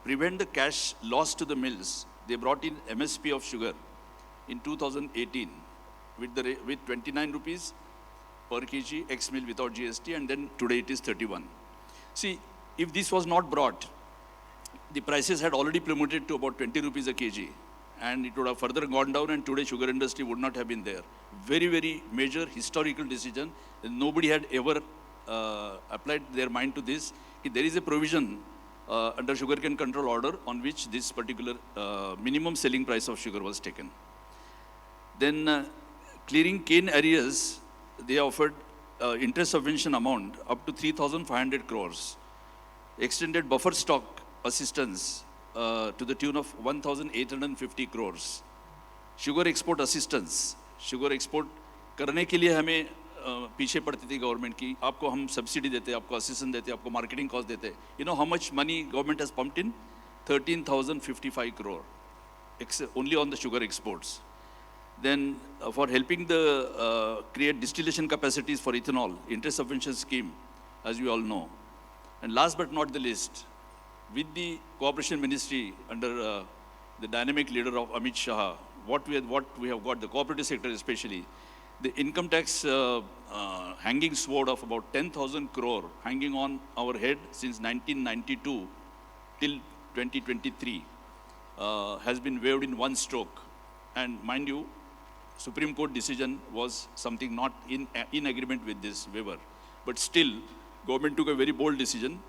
prevent the cash loss to the mills, they brought in MSP of sugar in 2018 with 29 rupees per kg X mill without GST, and then today it is 31. See, if this was not brought, the prices had already plummeted to about 20 rupees a kg, and it would have further gone down, and today sugar industry would not have been there. Very, very major historical decision. Nobody had ever applied their mind to this. There is a provision under sugarcane control order on which this particular minimum selling price of sugar was taken. Then clearing cane arrears, they offered interest subvention amount up to 3,500 crores. Extended buffer stock assistance to the tune of 1,850 crores. Sugar export assistance. Sugar export करने के लिए हमें पीछे पड़ती थी government की. आपको हम सब्सिडी देते, आपको असिस्टेंस देते, आपको मार्केटिंग कॉस्ट देते. You know how much money government has pumped in? 13,055 crore, only on the sugar exports. Then for helping the create distillation capacities for ethanol, interest subvention scheme, as you all know. And last but not the least, with the cooperation ministry under the dynamic leader of Amit Shah, what we have got, the cooperative sector especially, the income tax hanging sword of about 10,000 crore hanging on our head since 1992 till 2023 has been waived in one stroke. And mind you, Supreme Court decision was something not in agreement with this waiver. But still, government took a very bold decision.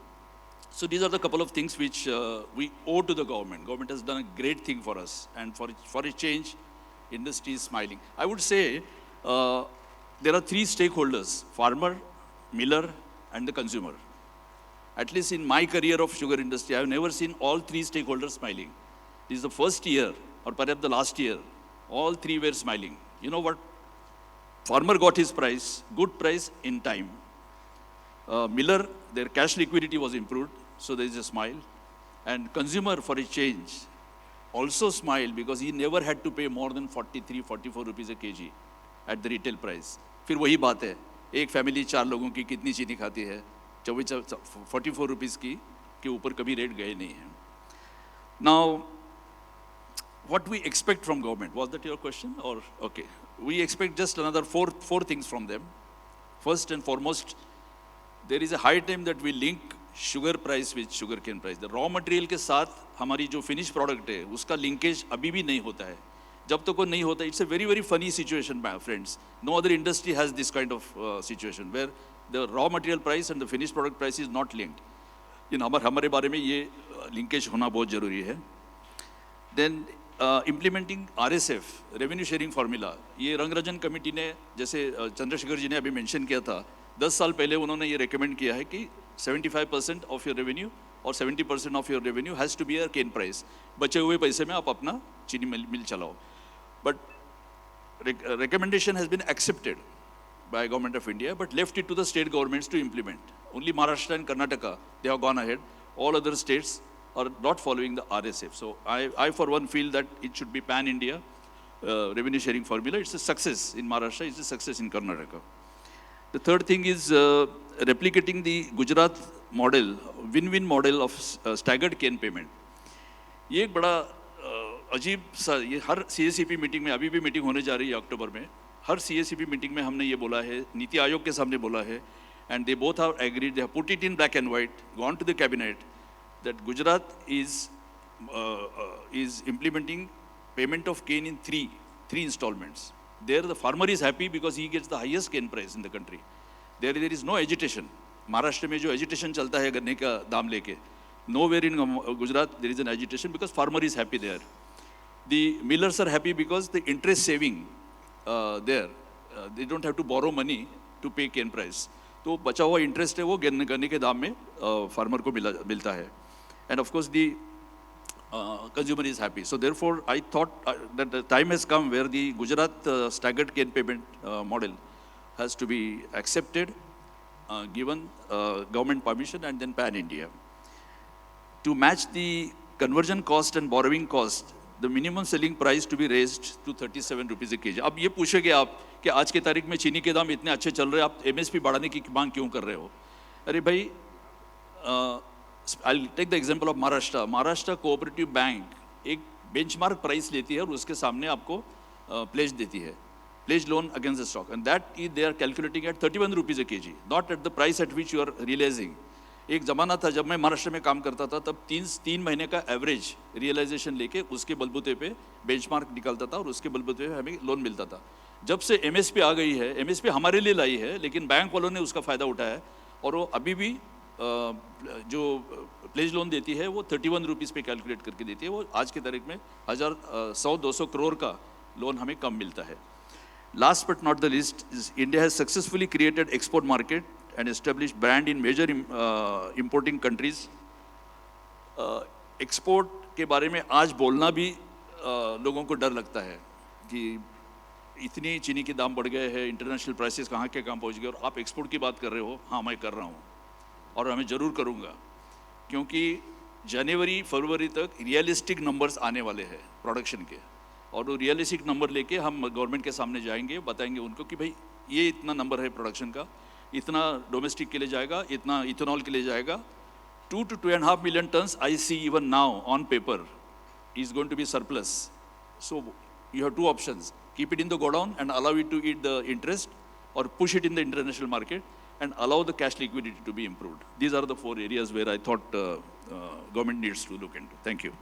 So these are the couple of things which we owe to the government. Government has done a great thing for us. And for a change, industry is smiling. I would say there are three stakeholders: farmer, miller, and the consumer. At least in my career of sugar industry, I have never seen all three stakeholders smiling. This is the first year, or perhaps the last year, all three were smiling. You know what? Farmer got his price, good price in time. Miller, their cash liquidity was improved, so there is a smile. And consumer, for a change, also smiled because he never had to pay more than 43, 44 rupees a kg at the retail price. फिर वही बात है, एक family 4 लोगों की कितनी चीनी खाती है? 44 रुपीस की के ऊपर कभी रेट गए नहीं हैं. Now, what we expect from government? Was that your question? Or okay, we expect just another four things from them. First and foremost, there is a high time that we link sugar price with sugarcane price. The raw material के साथ हमारी जो finished product है, उसका linkage अभी भी नहीं होता है. जब तक वो नहीं होता, it's a very, very funny situation, my friends. No other industry has this kind of situation where the raw material price and the finished product price is not linked. हमारे बारे में ये linkage होना बहुत जरूरी है. Then implementing RSF, revenue sharing formula, ये Rangarajan committee ने, जैसे चंद्रशेखर जी ने अभी मेंशन किया था, 10 साल पहले उन्होंने ये recommend किया है कि 75% of your revenue or 70% of your revenue has to be a cane price. बचे हुए पैसे में आप अपना चीनी मिल चलाओ. But recommendation has been accepted by Government of India, but left it to the state governments to implement. Only Maharashtra and Karnataka, they have gone ahead. All other states are not following the RSF. So I for one feel that it should be pan-India revenue sharing formula. It's a success in Maharashtra, it's a success in Karnataka. The third thing is replicating the Gujarat model, win-win model of staggered cane payment. ये एक बड़ा अजीब सा, ये हर CACP meeting में, अभी भी meeting होने जा रही है अक्टूबर में, हर CACP मीटिंग में हमने ये बोला है, नीति आयोग के सामने बोला है, and they both have agreed, they have put it in black and white, gone to the cabinet, that Gujarat is implementing payment of cane in three installments. There the farmer is happy because he gets the highest cane price in the country. There is no agitation. Maharashtra में जो agitation चलता है गन्ने का दाम लेके, nowhere in Gujarat there is an agitation because farmer is happy there. The millers are happy because the interest saving there, they don't have to borrow money to pay cane price. तो बचा हुआ interest है वो गन्ने के दाम में farmer को मिलता है. And of course the consumer is happy. So therefore I thought that the time has come where the Gujarat staggered cane payment model has to be accepted, given government permission, and then pan-India. To match the conversion cost and borrowing cost, the minimum selling price to be raised to 37 rupees a kg. अब ये पूछेंगे आप कि आज के तारीख में चीनी के दाम इतने अच्छे चल रहे हैं, आप MSP बढ़ाने की मांग क्यों कर रहे हो? अरे भाई, I'll take the example of Maharashtra. Maharashtra Cooperative Bank एक benchmark price लेती है और उसके सामने आपको pledge देती है, pledge loan against the stock, and that they are calculating at 31 rupees a kg, not at the price at which you are realizing. एक ज़माना था जब मैं महाराष्ट्र में काम करता था, तब 3 महीने का एवरेज रियलाइजेशन लेके उसके बलबूते पे बेंचमार्क निकालता था और उसके बलबूते पे हमें लोन मिलता था। जब से एमएसपी आ गई है, एमएसपी हमारे लिए लाई है, लेकिन बैंक वालों ने उसका फ़ायदा उठाया है और वो अभी भी जो प्लेज लोन देती है वो 31 रुपीज़ पे कैलकुलेट करके देती है। वो आज की तारीख में 100-200 करोड़ का लोन हमें कम मिलता है। Last but not the least, India has successfully created export market and established brand in major importing countries. Export के बारे में आज बोलना भी लोगों को डर लगता है कि इतनी चीनी के दाम बढ़ गए हैं, इंटरनेशनल प्राइसेस कहाँ के कहाँ पहुँच गए, और आप एक्सपोर्ट की बात कर रहे हो। हाँ, मैं कर रहा हूँ और मैं ज़रूर करूँगा, क्योंकि जनवरी फरवरी तक रियलिस्टिक नंबर्स आने वाले हैं प्रोडक्शन के, और वो रियलिस्टिक नंबर लेके हम गवर्नमेंट के सामने जाएंगे, बताएंगे उनको कि भाई ये इतना नंबर है प्रोडक्शन का, इतना डोमेस्टिक के लिए जाएगा, इतना इथेनॉल के लिए जाएगा। 2 to 2.5 million tons I see even now on paper is going to be surplus. So you have two options: keep it in the godown and allow it to eat the interest, or push it in the international market and allow the cash liquidity to be improved. These are the 4 areas where I thought government needs to look into. Thank you.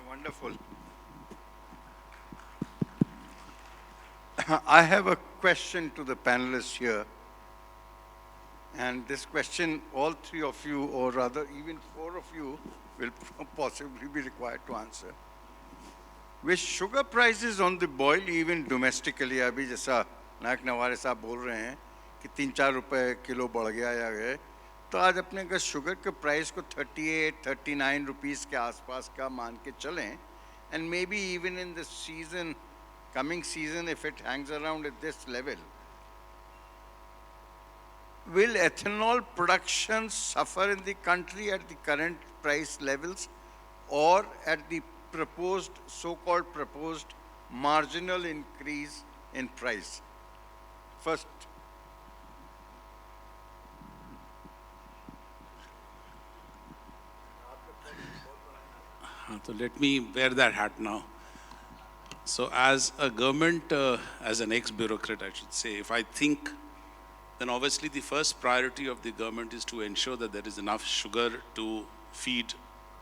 Wonderful. I have a question to the panelists here. And this question, all 3 of you, or rather even 4 of you, will possibly be required to answer. With sugar prices on the boil, even domestically, अभी जैसा नायक नवारे साहब बोल रहे हैं कि 3-4 रुपए kilo बढ़ गया या गए, तो आज अपने अगर शुगर के प्राइस को 38-39 रुपीस के आसपास का मान के चलें, and maybe even in the season, coming season, if it hangs around at this level, will ethanol production suffer in the country at the current price levels, or at the proposed, so-called proposed marginal increase in price? First. So let me wear that hat now. So as a government, as an ex-bureaucrat, I should say, if I think, then obviously the first priority of the government is to ensure that there is enough sugar to feed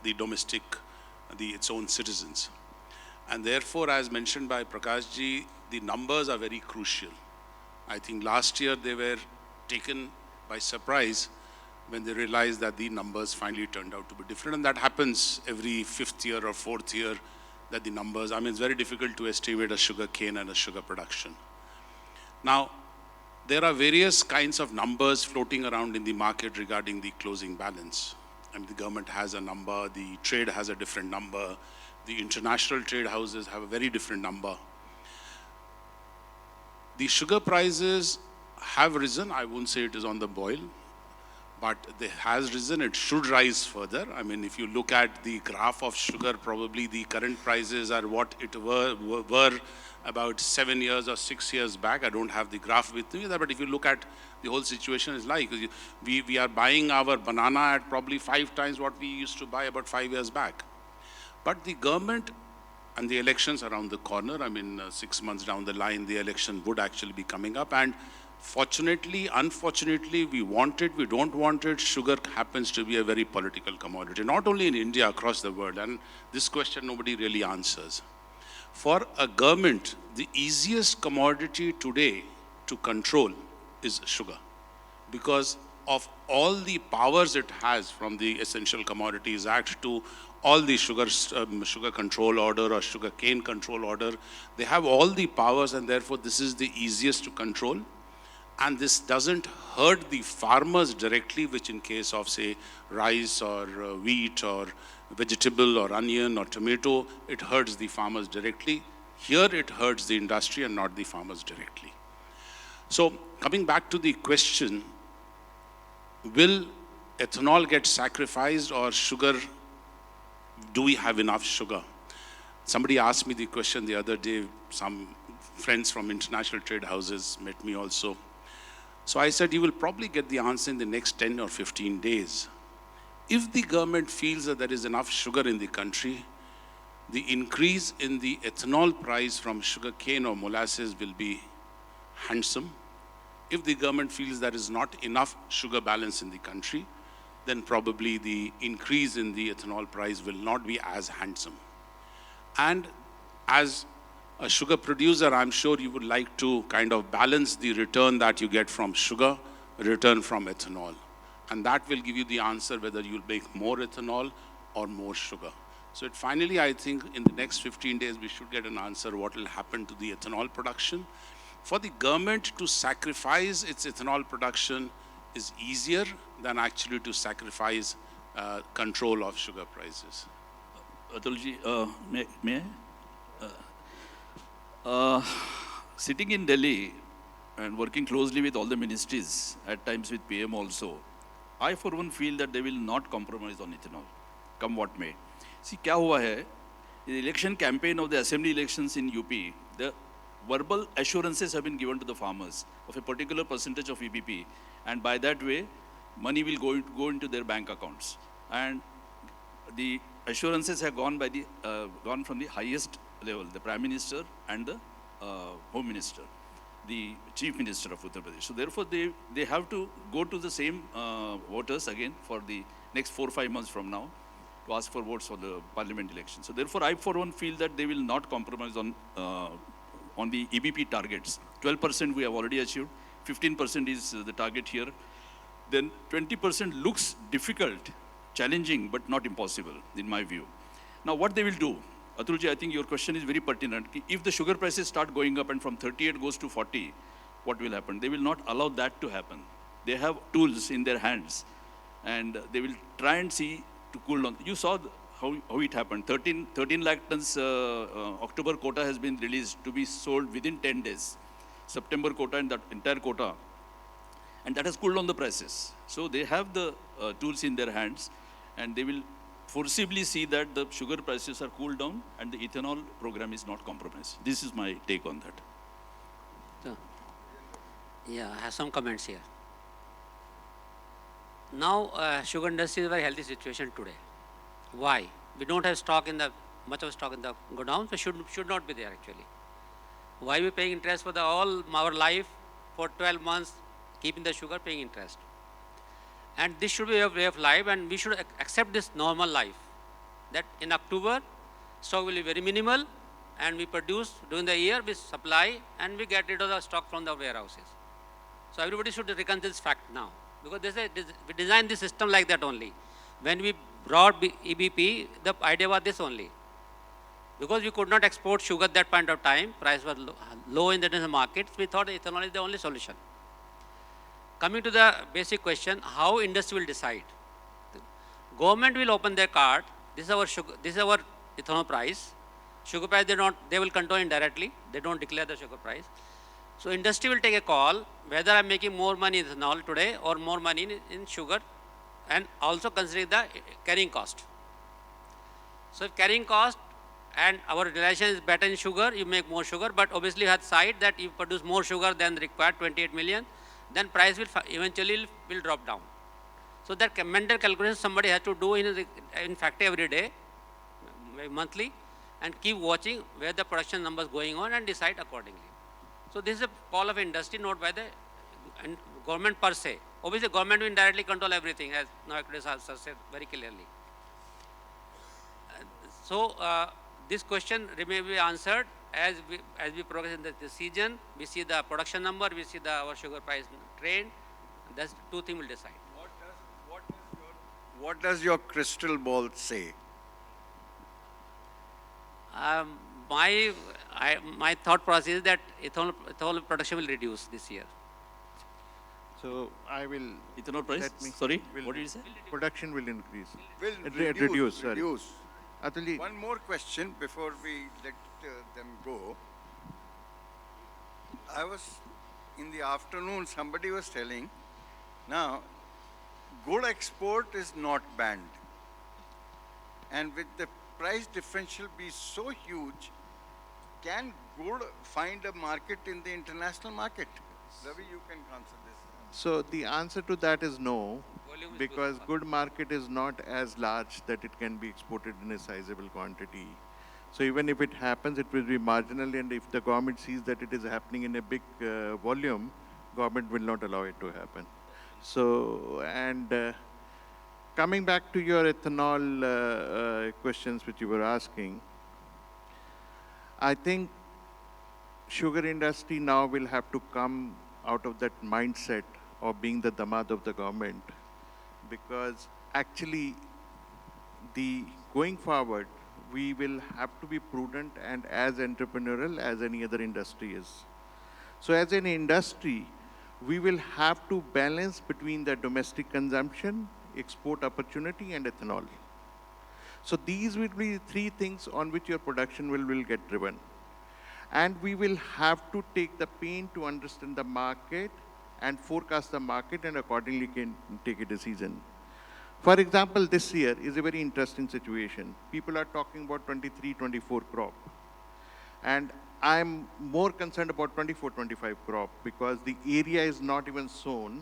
the domestic, its own citizens. And therefore, as mentioned by Prakash ji, the numbers are very crucial. I think last year they were taken by surprise when they realized that the numbers finally turned out to be different. And that happens every 5th year or 4th year, that the numbers, I mean, it's very difficult to estimate a sugar cane and a sugar production. Now, there are various kinds of numbers floating around in the market regarding the closing balance. I mean, the government has a number, the trade has a different number, the international trade houses have a very different number. The sugar prices have risen. I won't say it is on the boil, but it has risen. It should rise further. I mean, if you look at the graph of sugar, probably the current prices are what it were about 7 years or 6 years back. I don't have the graph with me, but if you look at the whole situation is like, we are buying our banana at probably 5 times what we used to buy about 5 years back. But the government, and the elections around the corner, I mean, 6 months down the line, the election would actually be coming up. And fortunately, unfortunately, we want it, we don't want it, sugar happens to be a very political commodity, not only in India, across the world. And this question nobody really answers. For a government, the easiest commodity today to control is sugar, because of all the powers it has, from the Essential Commodities Act to all the sugar control order or sugar cane control order. They have all the powers, and therefore this is the easiest to control. And this doesn't hurt the farmers directly, which in case of, say, rice or wheat or vegetable or onion or tomato, it hurts the farmers directly. Here it hurts the industry and not the farmers directly. So coming back to the question, will ethanol get sacrificed or sugar, do we have enough sugar? Somebody asked me the question the other day, some friends from international trade houses met me also. So I said, you will probably get the answer in the next 10 or 15 days. If the government feels that there is enough sugar in the country, the increase in the ethanol price from sugar cane or molasses will be handsome. If the government feels there is not enough sugar balance in the country, then probably the increase in the ethanol price will not be as handsome. And as a sugar producer, I'm sure you would like to kind of balance the return that you get from sugar, return from ethanol. And that will give you the answer whether you'll make more ethanol or more sugar. So finally, I think in the next 15 days, we should get an answer what will happen to the ethanol production. For the government to sacrifice its ethanol production is easier than actually to sacrifice control of sugar prices. Atulji, may I? Sitting in Delhi and working closely with all the ministries, at times with PM also, I for one feel that they will not compromise on ethanol, come what may. See, क्या हुआ है? The election campaign of the assembly elections in UP, the verbal assurances have been given to the farmers of a particular percentage of EBP, and by that way, money will go into their bank accounts. And the assurances have gone from the highest level, the Prime Minister and the Home Minister, the Chief Minister of Uttar Pradesh. So therefore, they have to go to the same voters again for the next 4 or 5 months from now to ask for votes for the parliament election. So therefore, I for one feel that they will not compromise on the EBP targets. 12% we have already achieved, 15% is the target here. Then 20% looks difficult, challenging, but not impossible, in my view. Now, what they will do, Atulji, I think your question is very pertinent. If the sugar prices start going up and from 38 goes to 40, what will happen? They will not allow that to happen. They have tools in their hands, and they will try and see to cool down. You saw how it happened. 13 lakh tons October quota has been released to be sold within 10 days. September quota and that entire quota. And that has cooled down the prices. So they have the tools in their hands, and they will forcibly see that the sugar prices are cooled down and the ethanol program is not compromised. This is my take on that. So, yeah, I have some comments here. Now, sugar industry is a very healthy situation today. Why? We don't have much of stock in the godowns, so should not be there actually. Why we paying interest for all our life for 12 months, keeping the sugar, paying interest? And this should be a way of life, and we should accept this normal life. That in October, stock will be very minimal, and we produce during the year, we supply, and we get rid of the stock from the warehouses. So everybody should reckon this fact now, because we designed this system like that only. When we brought EBP, the idea was this only. Because we could not export sugar at that point of time, price was low in the markets, we thought ethanol is the only solution. Coming to the basic question, how industry will decide? The government will open their card. This is our ethanol price. Sugar price they will control indirectly. They don't declare the sugar price. So industry will take a call whether I'm making more money in ethanol today or more money in sugar, and also consider the carrying cost. So if carrying cost and our realization is better in sugar, you make more sugar, but obviously you have side that you produce more sugar than required, 28 million, then price will eventually drop down. So that mental calculation somebody has to do in factory every day, monthly, and keep watching where the production numbers going on and decide accordingly. So this is a call of industry, not by the government per se. Obviously, government will indirectly control everything, as Naikvare has said very clearly. So this question may be answered as we progress in the season. We see the production number, we see our sugar price trend. That's two things will decide. What does your crystal ball say? My thought process is that ethanol production will reduce this year. So I will. Ethanol price? Sorry, what did you say? Production will increase. Will reduce. Sorry. Reduce. Atulji, One more question before we let them go. In the afternoon, somebody was telling, now, gold export is not banned. And with the price differential be so huge, can gold find a market in the international market? Ravi, you can answer this. so the answer to that is no, Volume is because good. good market is not as large that it can be exported in a sizable quantity. So even if it happens, it will be marginal, and if the government sees that it is happening in a big volume, Government will not allow it to happen. So, and coming back to your ethanol questions which you were asking, I think sugar industry now will have to come out of that mindset of being the damad of the government, because actually going forward, we will have to be prudent and as entrepreneurial as any other industry is. So as an industry, we will have to balance between the domestic consumption, export opportunity, and ethanol. So these will be three things on which your production will get driven. And we will have to take the pain to understand the market and forecast the market, and accordingly can take a decision. For example, this year is a very interesting situation. People are talking about 23-24 crop. And I'm more concerned about 24-25 crop, because the area is not even sown.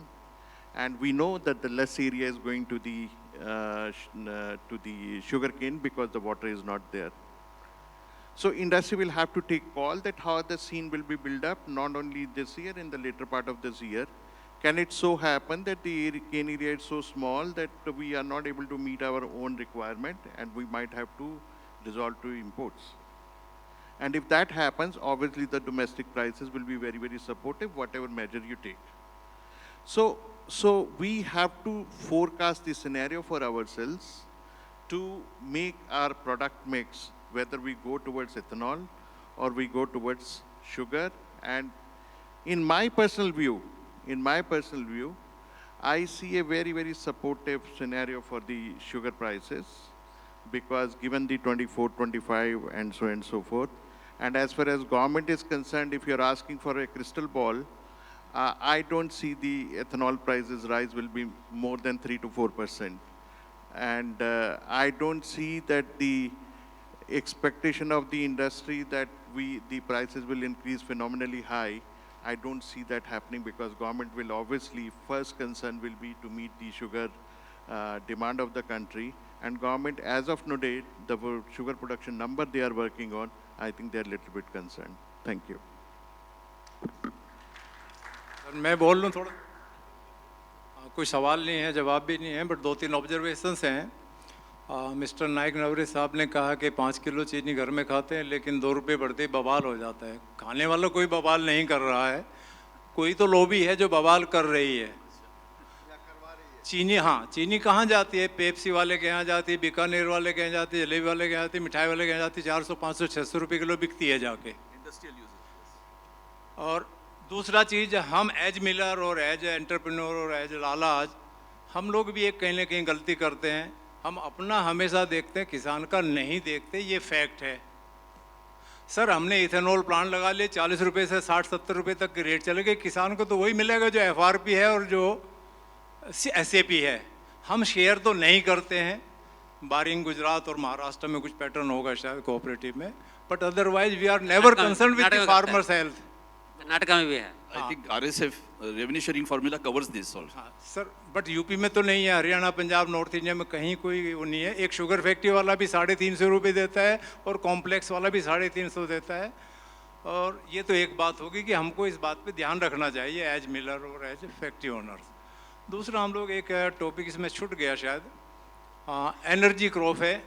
And we know that the less area is going to the sugarcane because the water is not there. So industry will have to take call that how the scene will be built up, not only this year, in the later part of this year. Can it so happen that the cane area is so small that we are not able to meet our own requirement and we might have to resort to imports? And if that happens, obviously the domestic prices will be very, very supportive, whatever measure you take. So we have to forecast the scenario for ourselves to make our product mix, whether we go towards ethanol or we go towards sugar. And in my personal view, I see a very, very supportive scenario for the sugar prices, because given the 24, 25, and so forth. And as far as government is concerned, if you're asking for a crystal ball, I don't see the ethanol prices rise will be more than 3 to 4%. And I don't see that the expectation of the industry that the prices will increase phenomenally high. I don't see that happening, because government will obviously, first concern will be to meet the sugar demand of the country. And government, as of today, the sugar production number they are working on, I think they're a little bit concerned. Thank you. मैं बोल लूँ थोड़ा, कोई सवाल नहीं है, जवाब भी नहीं है, बट 2-3 ऑब्जर्वेशंस हैं। मिस्टर नाइक नवरे साहब ने कहा कि 5 किलो चीनी घर में खाते हैं, लेकिन 2 रुपये बढ़ते ही बवाल हो जाता है। खाने वाला कोई बवाल नहीं कर रहा है, कोई तो लॉबी है जो बवाल कर रही है। चीनी, हाँ, चीनी कहाँ जाती है? पेप्सी वाले के यहाँ जाती है, बीकानेर वाले के यहाँ जाती है, जलेबी वाले के यहाँ जाती है, मिठाई वाले के यहाँ जाती है, 400, 500, 600 रुपये किलो बिकती है जाके। और दूसरा चीज़, हम एज मिलर और एज एंटरप्रेन्योर और एज लालाज, हम लोग भी एक कहीं ना कहीं गलती करते हैं। हम अपना हमेशा देखते हैं, किसान का नहीं देखते, ये फैक्ट है। सर, हमने इथेनॉल प्लांट लगा लिए, 40 रुपये से 60-70 रुपये तक के रेट चले गए। किसान को तो वही मिलेगा जो FRP है और जो SAP है। हम शेयर तो नहीं करते हैं, बारिंग गुजरात और महाराष्ट्र में कुछ पैटर्न होगा शायद कोऑपरेटिव में, but otherwise we are never concern with the farmers health. Karnataka में भी है। I think RSF revenue sharing formula covers this also. हाँ सर, बट यूपी में तो नहीं है, हरियाणा, पंजाब, नॉर्थ इंडिया में कहीं कोई वो नहीं है। एक शुगर फैक्ट्री वाला भी 350 रुपये देता है और कॉम्प्लेक्स वाला भी 350 देता है। और ये तो एक बात होगी कि हमको इस बात पे ध्यान रखना चाहिए एज मिलर और एज फैक्ट्री ओनर्स। दूसरा, हम लोग एक टॉपिक इसमें छूट गया शायद, एनर्जी क्रॉप है।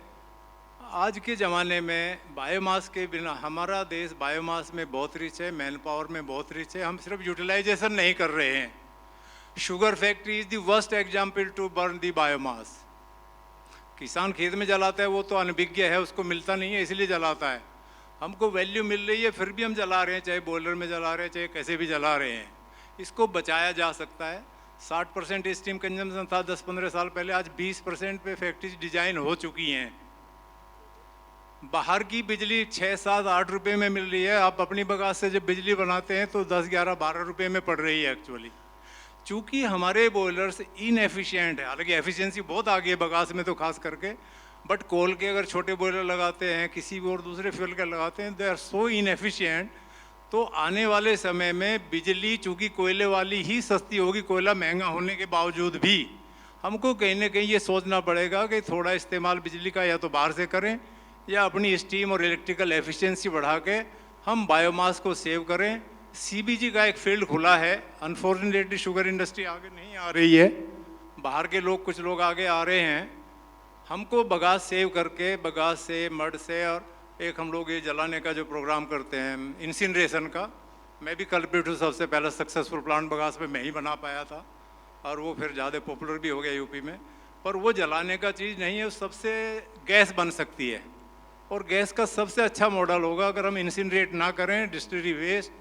आज के ज़माने में बायोमास के बिना, हमारा देश बायोमास में बहुत रिच है, मैन पावर में बहुत रिच है, हम सिर्फ यूटिलाइजेशन नहीं कर रहे हैं। Sugar factory is the worst example to burn the biomass. किसान खेत में जलाता है, वो तो अनभिज्ञ है, उसको मिलता नहीं है इसलिए जलाता है। हमको वैल्यू मिल रही है फिर भी हम जला रहे हैं, चाहे बॉयलर में जला रहे हैं, चाहे कैसे भी जला रहे हैं। इसको बचाया जा सकता है। 60% स्टीम कंजम्पशन था 10-15 साल पहले, आज 20% पे फैक्ट्रीज डिजाइन हो चुकी हैं। बाहर की बिजली 6, 7, 8 रुपये में मिल रही है, आप अपनी बगास से जब बिजली बनाते हैं तो 10, 11, 12 रुपये में पड़ रही है एक्चुअली। चूँकि हमारे बॉयलर्स इनएफिशिएंट है, हालांकि एफिशिएंसी बहुत आगे है बगास में तो खास करके, बट कोल के अगर छोटे बॉयलर लगाते हैं, किसी भी और दूसरे फ्यूल के लगाते हैं, दे आर सो इनएफिशिएंट। तो आने वाले समय में बिजली चूँकि कोयले वाली ही सस्ती होगी, कोयला महंगा होने के बावजूद भी हमको कहीं ना कहीं ये सोचना पड़ेगा कि थोड़ा इस्तेमाल बिजली का या तो बाहर से करें या अपनी स्टीम और इलेक्ट्रिकल एफिशिएंसी बढ़ा के हम बायोमास को सेव करें। सीबीजी का एक फील्ड खुला है। अनफॉर्चुनेटली शुगर इंडस्ट्री आगे नहीं आ रही है, बाहर के लोग, कुछ लोग आगे आ रहे हैं। हमको बगास सेव करके, बगास से, मड से, और एक हम लोग ये जलाने का जो प्रोग्राम करते हैं इंसिनरेशन का, मैं भी कल्प्रिट हूँ। सबसे पहला सक्सेसफुल प्लांट बगास में मैं ही बना पाया था, और वो फिर ज़्यादा पॉपुलर भी हो गया यूपी में। पर वो जलाने का चीज़ नहीं है, सबसे गैस बन सकती है, और गैस का सबसे अच्छा मॉडल होगा अगर हम इंसिनरेट ना करें, डिस्टिलरी वेस्ट,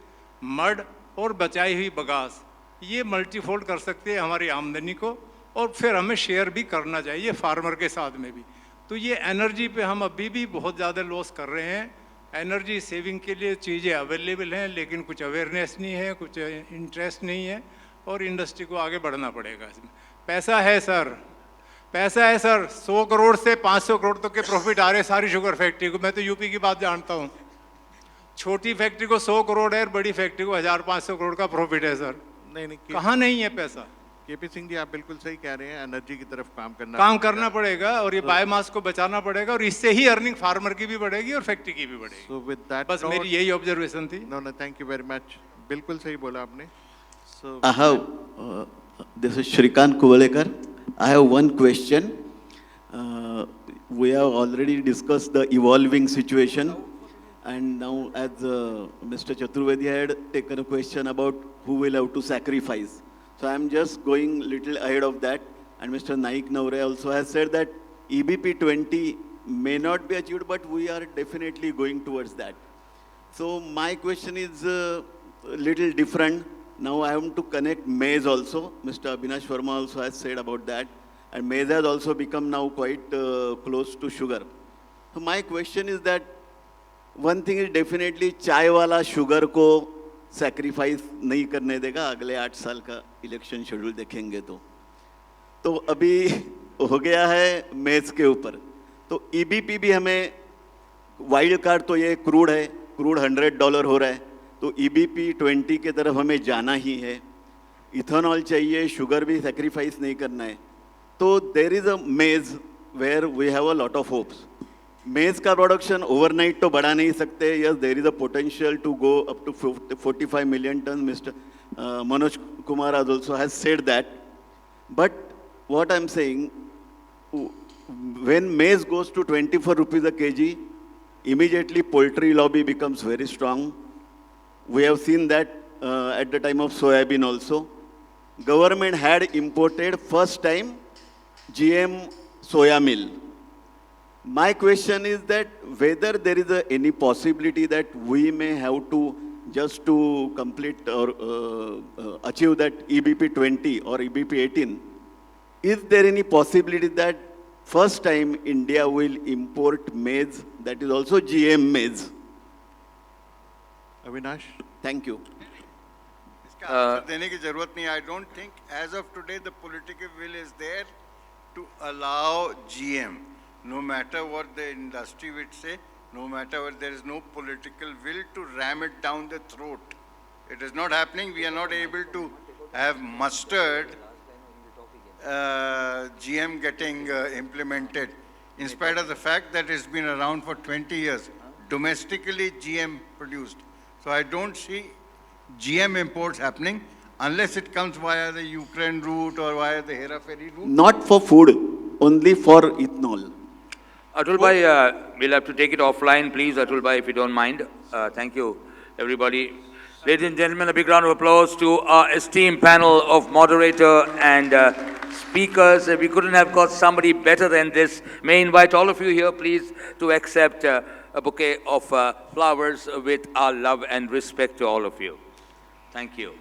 मड और बचाई हुई बगास, ये मल्टीफोल्ड कर सकते हैं हमारी आमदनी को, और फिर हमें शेयर भी करना चाहिए फार्मर के साथ में भी। तो ये एनर्जी पे हम अभी भी बहुत ज़्यादा लॉस कर रहे हैं। एनर्जी सेविंग के लिए चीज़ें अवेलेबल हैं, लेकिन कुछ अवेयरनेस नहीं है, कुछ इंटरेस्ट नहीं है, और इंडस्ट्री को आगे बढ़ना पड़ेगा इसमें। पैसा है सर, पैसा है सर। 100 करोड़ से 500 करोड़ तक के प्रॉफिट आ रहे हैं सारी शुगर फैक्ट्री को। मैं तो यूपी की बात जानता हूँ, छोटी फैक्ट्री को 100 करोड़ है, बड़ी फैक्ट्री को 1000-500 करोड़ का प्रॉफिट है सर। नहीं, कहाँ नहीं है पैसा? केपी सिंह जी, आप बिल्कुल सही कह रहे हैं, एनर्जी की तरफ काम करना पड़ेगा, और ये बायोमास को बचाना पड़ेगा, और इससे ही अर्निंग फार्मर की भी बढ़ेगी और फैक्ट्री की भी बढ़ेगी। सो विद दैट, बस मेरी यही ऑब्जर्वेशन थी। No, thank you very much, बिल्कुल सही बोला आपने। सो I have, this is Shrikant Kuvalekar. I have one question. We have already discussed the evolving situation, and now as Mr. Chaturvedi had taken a question about who will have to sacrifice. So I am just going little ahead of that, and Mr. Naikvare also has said that EBP 20 may not be achieved, but we are definitely going towards that. So my question is a little different. Now I have to connect maize also. Mr. Abinash Verma also has said about that. And maize has also become now quite close to sugar. So my question is that one thing is definitely चाय वाला sugar को sacrifice नहीं करने देगा, अगले 8 साल का election schedule देखेंगे तो अभी हो गया है maize के ऊपर, तो EBP भी हमें वाइल्ड कार्ड, तो ये क्रूड है, क्रूड $100 हो रहा है, तो EBP 20 की तरफ हमें जाना ही है। इथेनॉल चाहिए, शुगर भी सैक्रिफाइस नहीं करना है, तो देर is a maize where we have a lot of hopes. Maize का प्रोडक्शन ओवरनाइट तो बढ़ा नहीं सकते। Yes, there is a potential to go up to 45 million tons. Mister Manoj Kumar has also has said that. But what I'm saying, when maize goes to 24 rupees a kg, immediately poultry lobby becomes very strong. We have seen that at the time of soybean also. Government had imported first time GM soya meal. My question is that whether there is any possibility that we may have to, just to complete or achieve that EBP 20 or EBP 18, is there any possibility that first time India will import maize that is also GM maize? Avinash, Thank you. इसका answer देने की जरूरत नहीं। I don't think as of today the political will is there to allow GM. No matter what the industry would say, no matter what, there is no political will to ram it down the throat. It is not happening. We are not able to have mustered GM getting implemented, in spite of the fact that it's been around for 20 years, domestically GM produced. So I don't see GM imports happening unless it comes via the Ukraine route or via the Hera Ferry route. Not for food, only for ethanol. Atul bhai, we'll have to take it offline, please, Atul bhai, if you don't mind. Thank you, everybody. Ladies and gentlemen, a big round of applause to our esteemed panel of moderator and speakers. We couldn't have got somebody better than this. May I invite all of you here, please, to accept a bouquet of flowers with our love and respect to all of you. Thank you.